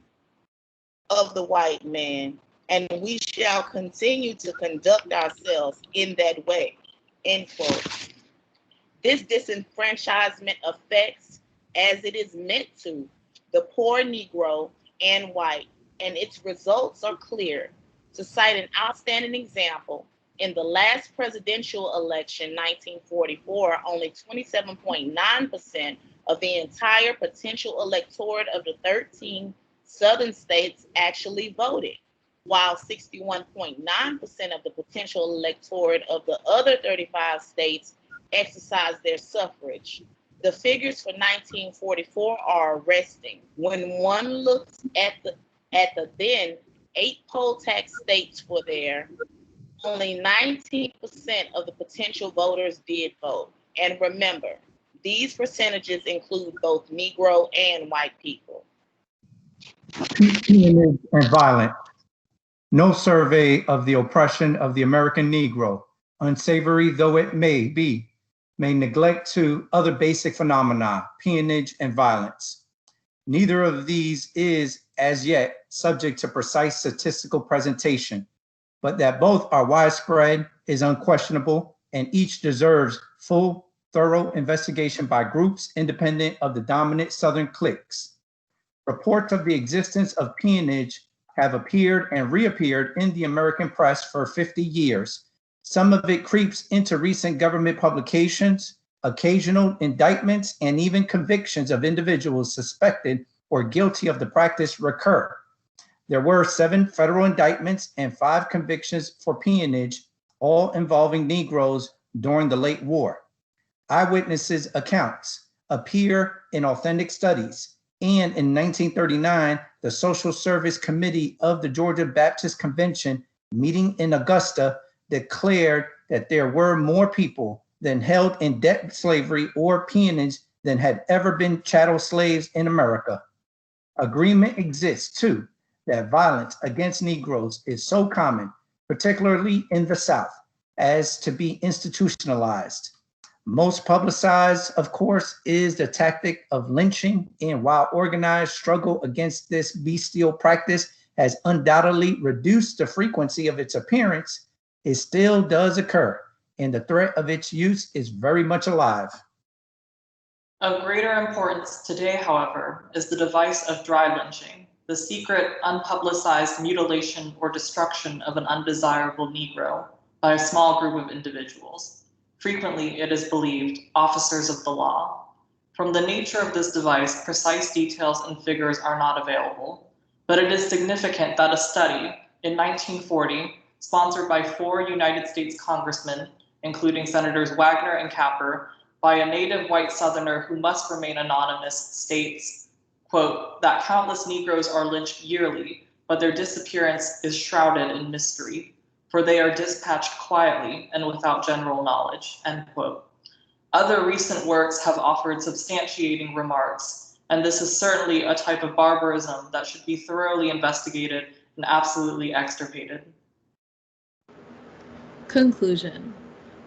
of the white man, and we shall continue to conduct ourselves in that way," end quote. This disenfranchisement affects, as it is meant to, the poor Negro and white, and its results are clear. To cite an outstanding example, in the last presidential election, 1944, only 27.9% of the entire potential electorate of the 13 Southern states actually voted, while 61.9% of the potential electorate of the other 35 states exercised their suffrage. The figures for 1944 are arresting. When one looks at the then 8 poll tax states for their only 19% of the potential voters did vote. And remember, these percentages include both Negro and white people.
Peonage and violence. No survey of the oppression of the American Negro, unsavory though it may be, may neglect to other basic phenomena, peonage and violence. Neither of these is, as yet, subject to precise statistical presentation, but that both are widespread is unquestionable, and each deserves full, thorough investigation by groups independent of the dominant Southern cliques. Reports of the existence of peonage have appeared and reappeared in the American press for 50 years. Some of it creeps into recent government publications, occasional indictments, and even convictions of individuals suspected or guilty of the practice recur. There were 7 federal indictments and 5 convictions for peonage, all involving Negroes during the late war. Eyewitnesses' accounts appear in authentic studies, and in 1939, the Social Service Committee of the Georgia Baptist Convention, meeting in Augusta, declared that there were more people than held in debt slavery or peonage than had ever been chattel slaves in America. Agreement exists, too, that violence against Negroes is so common, particularly in the South, as to be institutionalized. Most publicized, of course, is the tactic of lynching, and while organized struggle against this bestial practice has undoubtedly reduced the frequency of its appearance, it still does occur, and the threat of its use is very much alive.
Of greater importance today, however, is the device of dry lynching, the secret, unpublicized mutilation or destruction of an undesirable Negro by a small group of individuals. Frequently, it is believed, officers of the law. From the nature of this device, precise details and figures are not available, but it is significant that a study in 1940, sponsored by 4 United States congressmen, including Senators Wagner and Capper, by a native white Southerner who must remain anonymous, states, quote, that countless Negroes are lynched yearly, but their disappearance is shrouded in mystery, for they are dispatched quietly and without general knowledge, end quote. Other recent works have offered substantiating remarks, and this is certainly a type of barbarism that should be thoroughly investigated and absolutely extirpated.
Conclusion.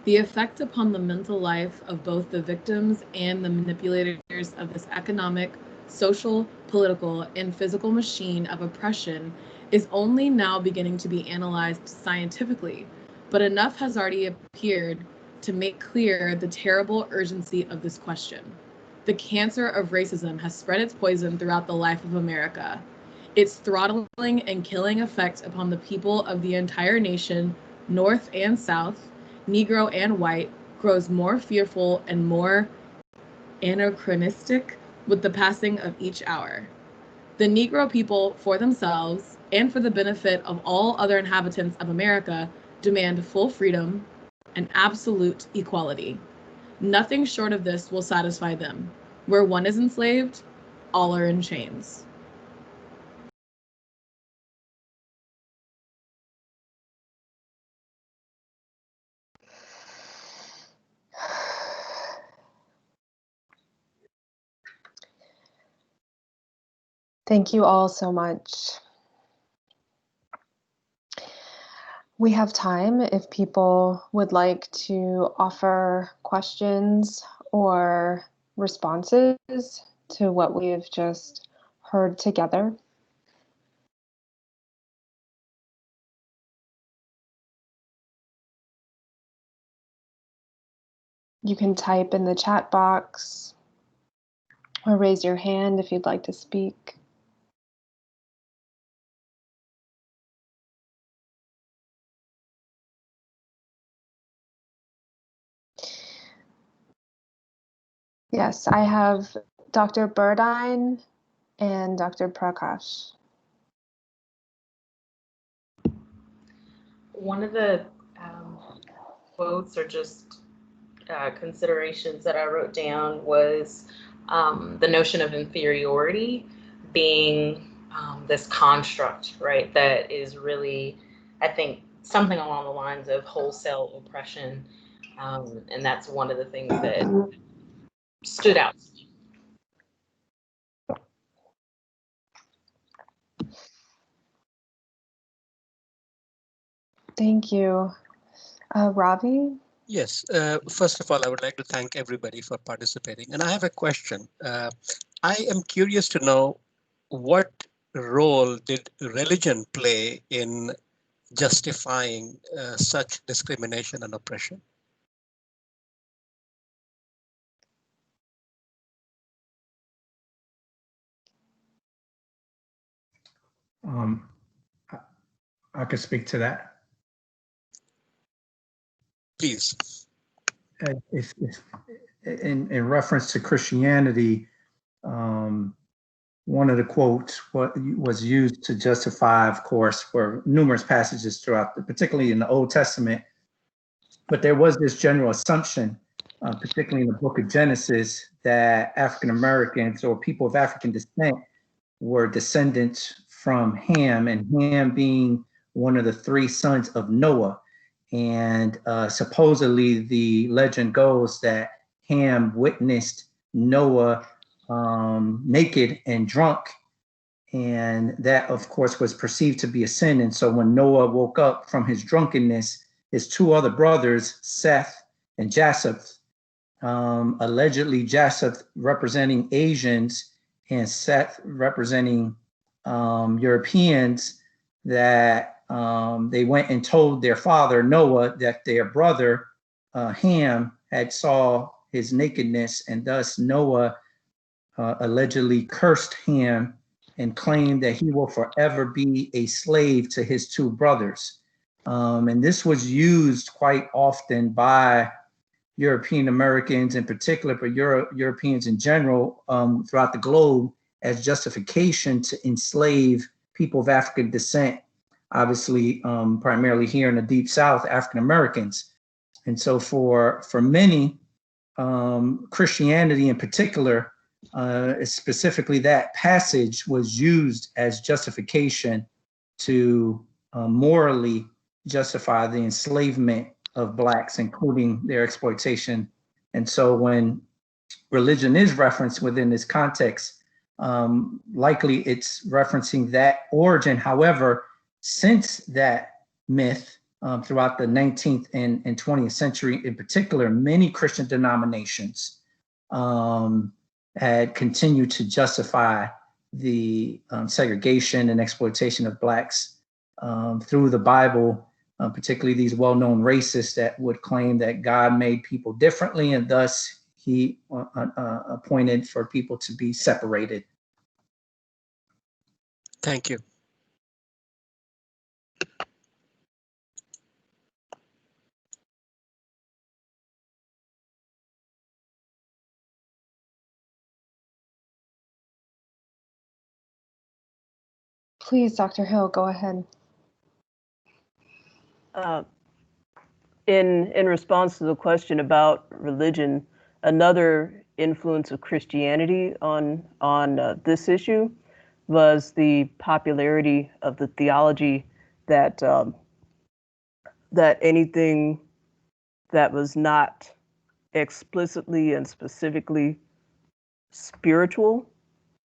The effect upon the mental life of both the victims and the manipulators of this economic, social, political, and physical machine of oppression is only now beginning to be analyzed scientifically, but enough has already appeared to make clear the terrible urgency of this question. The cancer of racism has spread its poison throughout the life of America. Its throttling and killing effect upon the people of the entire nation, North and South, Negro and white, grows more fearful and more anachronistic with the passing of each hour. The Negro people, for themselves and for the benefit of all other inhabitants of America, demand full freedom and absolute equality. Nothing short of this will satisfy them. Where one is enslaved, all are in chains.
Thank you all so much. We have time if people would like to offer questions or responses to what we've just heard together. You can type in the chat box or raise your hand if you'd like to speak. Yes, I have Dr. Burdine and Dr. Prakash.
One of the quotes or just considerations that I wrote down was the notion of inferiority being this construct, right, that is really, I think, something along the lines of wholesale oppression. And that's one of the things that stood out.
Thank you. Ravi?
Yes, first of all, I would like to thank everybody for participating. And I have a question. I am curious to know, what role did religion play in justifying such discrimination and oppression?
I could speak to that.
Please.
If in reference to Christianity, one of the quotes was used to justify, of course, for numerous passages throughout, particularly in the Old Testament. But there was this general assumption, particularly in the book of Genesis, that African Americans or people of African descent were descendants from Ham, and Ham being one of the three sons of Noah. And supposedly the legend goes that Ham witnessed Noah naked and drunk, and that of course was perceived to be a sin. And so when Noah woke up from his drunkenness, his two other brothers, Seth and Japheth, allegedly Japheth representing Asians and Seth representing Europeans, that they went and told their father Noah that their brother Ham had saw his nakedness, and thus Noah allegedly cursed Ham and claimed that he will forever be a slave to his two brothers. And this was used quite often by European Americans in particular, but Europeans in general throughout the globe, as justification to enslave people of African descent, obviously primarily here in the Deep South, African Americans. And so for many, Christianity in particular, specifically that passage, was used as justification to morally justify the enslavement of Blacks, including their exploitation. And so when religion is referenced within this context, likely it's referencing that origin. However, since that myth, throughout the 19th and 20th century in particular, many Christian denominations had continued to justify the segregation and exploitation of Blacks through the Bible, particularly these well-known racists that would claim that God made people differently, and thus he appointed for people to be separated.
Thank you.
Please, Dr. Hill, go ahead.
In response to the question about religion, another influence of Christianity on this issue was the popularity of the theology that that anything that was not explicitly and specifically spiritual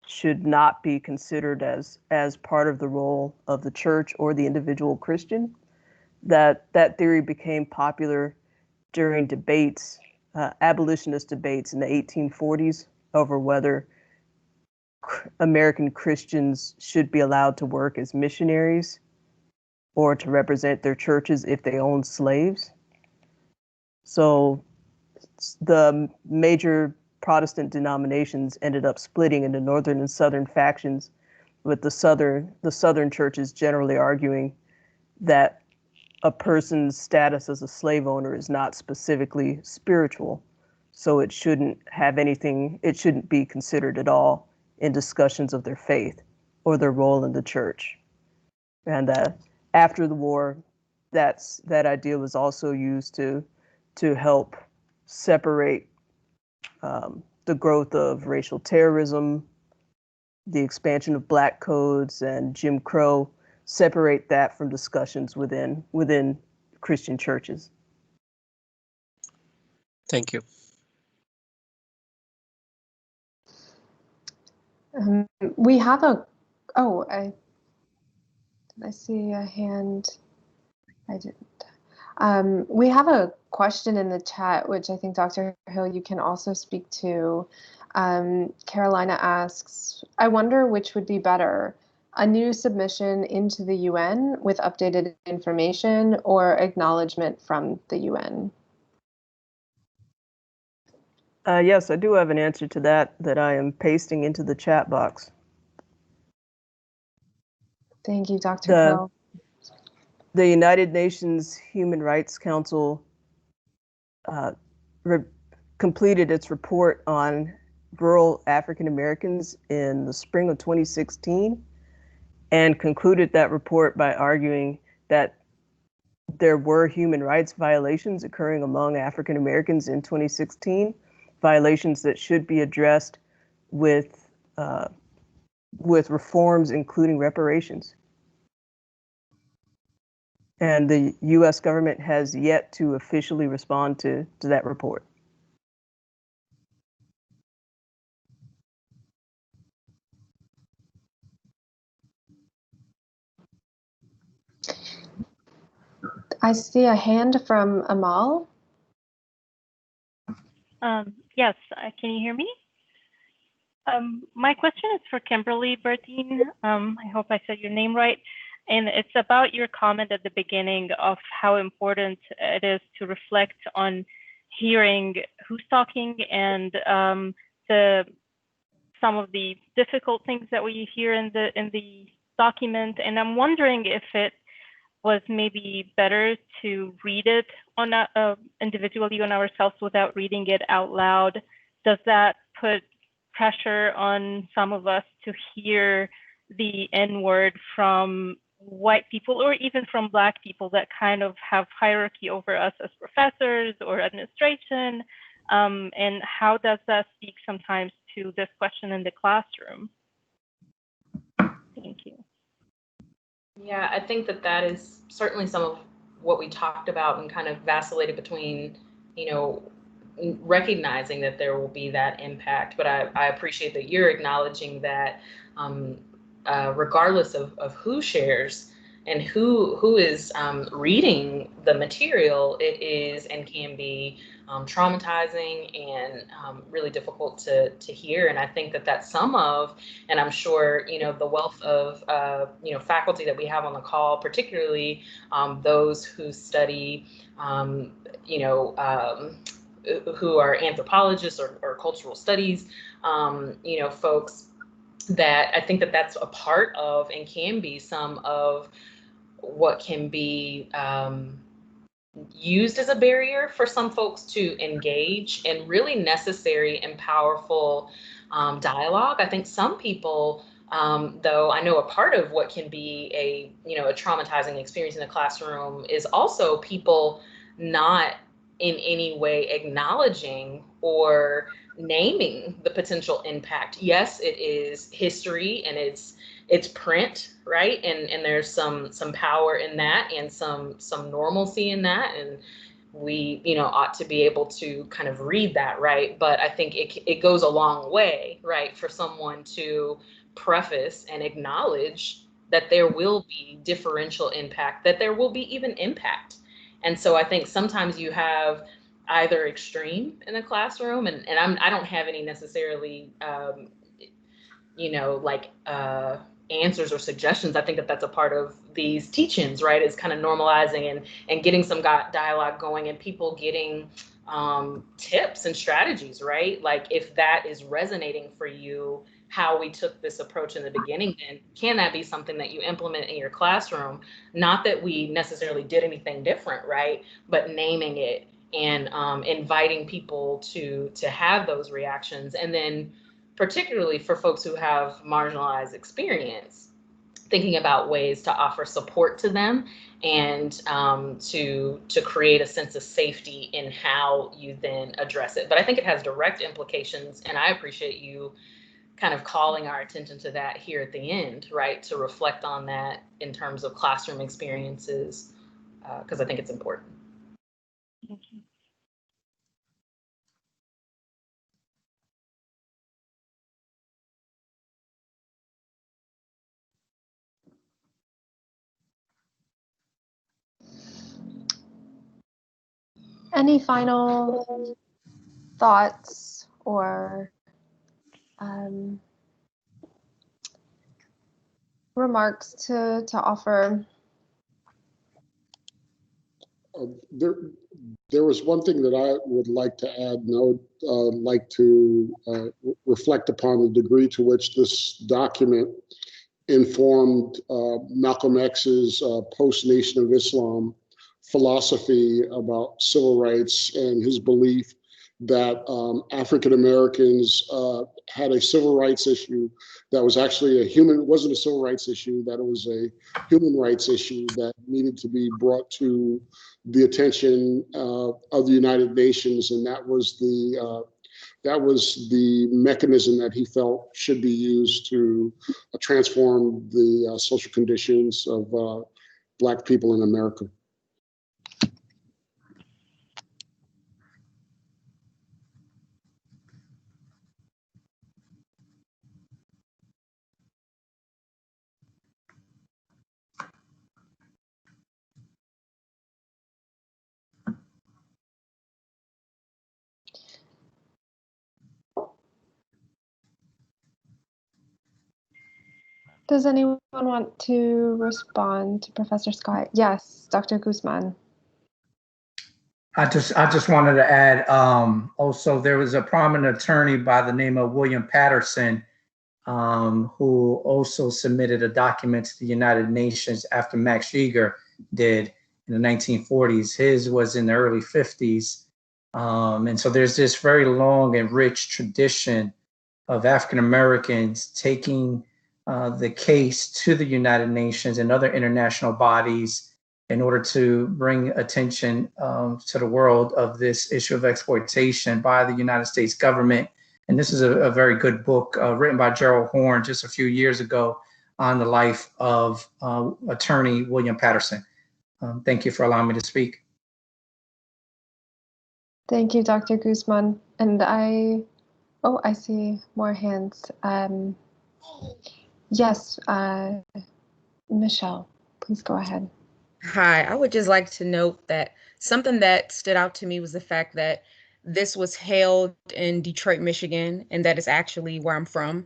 should not be considered as part of the role of the church or the individual Christian. That theory became popular during debates, abolitionist debates in the 1840s over whether American Christians should be allowed to work as missionaries or to represent their churches if they owned slaves. So the major Protestant denominations ended up splitting into northern and southern factions, with the southern churches generally arguing that a person's status as a slave owner is not specifically spiritual, so it shouldn't be considered at all in discussions of their faith or their role in the church. And after the war, that idea was also used to help separate the growth of racial terrorism, the expansion of Black codes, and Jim Crow separate that from discussions within Christian churches.
Thank you.
We have a, did I see a hand? I didn't. We have a question in the chat, which I think Dr. Hill, you can also speak to. Carolina asks, I wonder which would be better, a new submission into the UN with updated information or acknowledgement from the UN?
Yes, I do have an answer to that I am pasting into the chat box.
Thank you, Dr. Hill.
The United Nations Human Rights Council completed its report on rural African Americans in the spring of 2016 and concluded that report by arguing that there were human rights violations occurring among African Americans in 2016, violations that should be addressed with reforms, including reparations. And the U.S. government has yet to officially respond to that report.
I see a hand from Amal.
Yes, can you hear me? My question is for Kimberly Berdine. I hope I said your name right. And it's about your comment at the beginning of how important it is to reflect on hearing who's talking and some of the difficult things that we hear in the document. And I'm wondering if it was maybe better to read it on individually on ourselves without reading it out loud. Does that put pressure on some of us to hear the N-word from white people or even from Black people that kind of have hierarchy over us as professors or administration? And how does that speak sometimes to this question in the classroom? Thank you.
Yeah, I think that is certainly some of what we talked about and kind of vacillated between, recognizing that there will be that impact. But I appreciate that you're acknowledging that regardless of who shares and who is reading the material, it is and can be traumatizing and really difficult to hear. And I think that's some of, and I'm sure, the wealth of, faculty that we have on the call, particularly those who study, who are anthropologists or cultural studies, folks, that I think that's a part of and can be some of what can be used as a barrier for some folks to engage in really necessary and powerful dialogue. I think some people, though, I know a part of what can be a traumatizing experience in the classroom is also people not in any way acknowledging or naming the potential impact. Yes, it is history and it's print, right? And there's some power in that and some normalcy in that, and we ought to be able to kind of read that, right? But I think it goes a long way, right, for someone to preface and acknowledge that there will be differential impact, that there will be even impact. And so I think sometimes you have either extreme in the classroom, and I don't have any necessarily, answers or suggestions. I think that's a part of these teach-ins, right? Is kind of normalizing and getting some dialogue going and people getting tips and strategies, right? Like if that is resonating for you, how we took this approach in the beginning, then can that be something that you implement in your classroom? Not that we necessarily did anything different, right? But naming it and inviting people to have those reactions. And then particularly for folks who have marginalized experience, thinking about ways to offer support to them and to create a sense of safety in how you then address it. But I think it has direct implications, and I appreciate you kind of calling our attention to that here at the end, right? To reflect on that in terms of classroom experiences, because I think it's important.
Thank you.
Any final thoughts or remarks to offer?
There was one thing that I would like to add, and I would like to reflect upon the degree to which this document informed Malcolm X's post-Nation of Islam philosophy about civil rights and his belief that African Americans had a civil rights issue that was actually wasn't a civil rights issue, that it was a human rights issue that needed to be brought to the attention of the United Nations, and that was the mechanism that he felt should be used to transform the social conditions of Black people in America.
Does anyone want to respond to Professor Scott? Yes, Dr. Guzman.
I just wanted to add, also there was a prominent attorney by the name of William Patterson, who also submitted a document to the United Nations after Max Yeager did in the 1940s. His was in the early 50s. And so there's this very long and rich tradition of African Americans taking the case to the United Nations and other international bodies in order to bring attention to the world of this issue of exploitation by the United States government. And this is a very good book written by Gerald Horne just a few years ago on the life of attorney William Patterson. Thank you for allowing me to speak.
Thank you, Dr. Guzman. And I see more hands. Yes, Michelle, please go ahead.
Hi, I would just like to note that something that stood out to me was the fact that this was held in Detroit, Michigan, and that is actually where I'm from.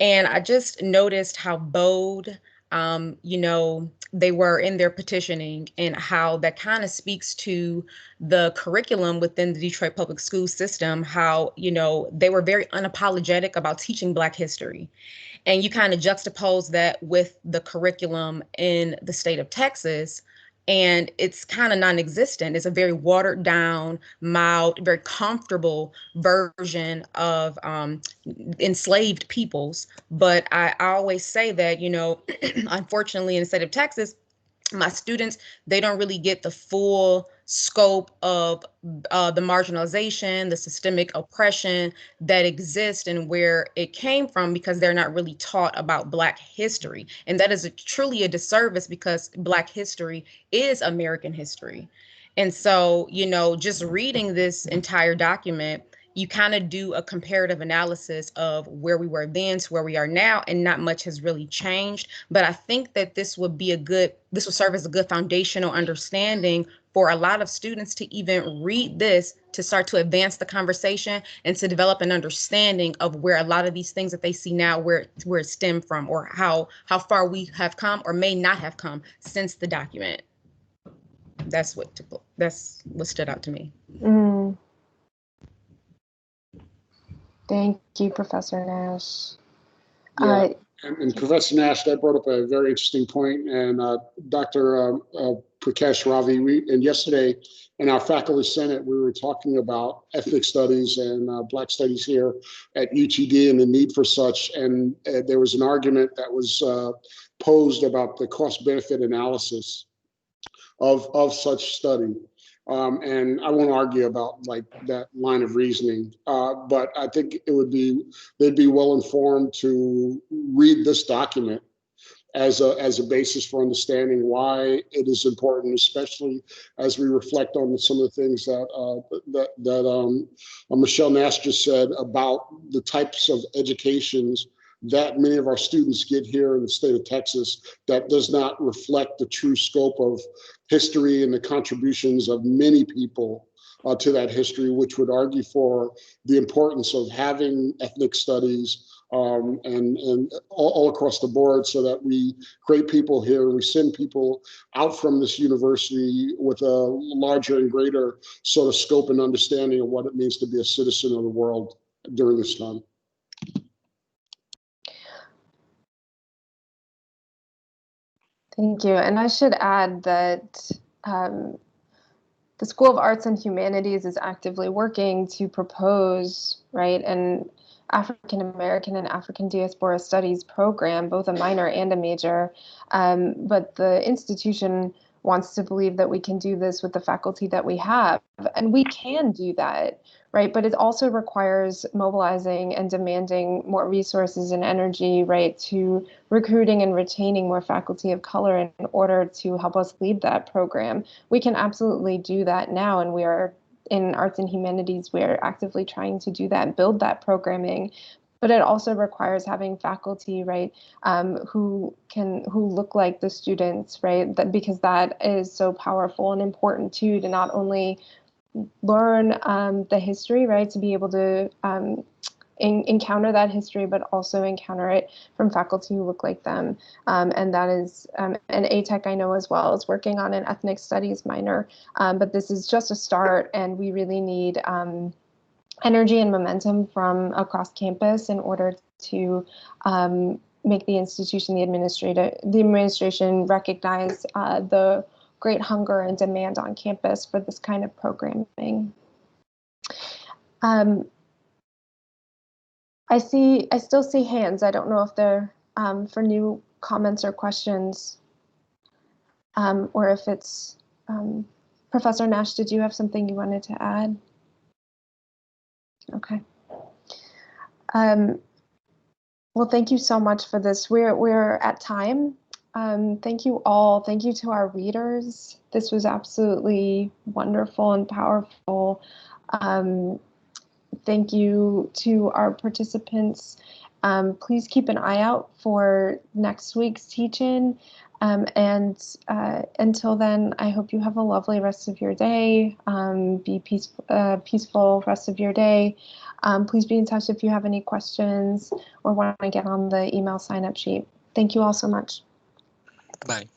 And I just noticed how bold, they were in their petitioning, and how that kind of speaks to the curriculum within the Detroit public school system, how, they were very unapologetic about teaching Black history. And you kind of juxtapose that with the curriculum in the state of Texas, and it's kind of non-existent. It's a very watered down, mild, very comfortable version of enslaved peoples. But I always say that, unfortunately, in the state of Texas, my students, they don't really get the full scope of the marginalization, the systemic oppression that exists and where it came from, because they're not really taught about Black history. And that is truly a disservice, because Black history is American history. And so, just reading this entire document, you kind of do a comparative analysis of where we were then to where we are now, and not much has really changed. But I think that this will serve as a good foundational understanding for a lot of students to even read this, to start to advance the conversation and to develop an understanding of where a lot of these things that they see now, where it stemmed from, or how far we have come or may not have come since the document. That's what stood out to me.
Thank you, Professor Nash.
Yeah, and Professor Nash, that brought up a very interesting point. And Dr. Prakash Ravi, and yesterday in our faculty senate, we were talking about ethnic studies and Black studies here at UTD and the need for such. And there was an argument that was posed about the cost-benefit analysis of such study. And I won't argue about like that line of reasoning, but I think they'd be well informed to read this document as a basis for understanding why it is important, especially as we reflect on some of the things that Michelle Nash just said about the types of educations that many of our students get here in the state of Texas that does not reflect the true scope of history and the contributions of many people to that history, which would argue for the importance of having ethnic studies and all across the board, so that we create people here and we send people out from this university with a larger and greater sort of scope and understanding of what it means to be a citizen of the world during this time.
Thank you. And I should add that the School of Arts and Humanities is actively working to propose, right, an African American and African Diaspora Studies program, both a minor and a major. But the institution wants to believe that we can do this with the faculty that we have, and we can do that, right? But it also requires mobilizing and demanding more resources and energy, right, to recruiting and retaining more faculty of color in order to help us lead that program. We can absolutely do that now, and we are in arts and humanities, we're actively trying to do that, build that programming. But it also requires having faculty, right, who look like the students, right, because that is so powerful and important too, to not only learn the history, right, to be able to encounter that history, but also encounter it from faculty who look like them. And that is, and ATEC, I know as well, is working on an ethnic studies minor, but this is just a start, and we really need energy and momentum from across campus in order to make the institution, the administration recognize the great hunger and demand on campus for this kind of programming. I still see hands. I don't know if they're for new comments or questions, or if it's Professor Nash, did you have something you wanted to add? Okay. Well, thank you so much for this. We're at time. Thank you all. Thank you to our readers. This was absolutely wonderful and powerful. Thank you to our participants. Please keep an eye out for next week's teach-in. And until then, I hope you have a lovely rest of your day. Be peaceful rest of your day. Please be in touch if you have any questions or want to get on the email sign-up sheet. Thank you all so much.
Bye.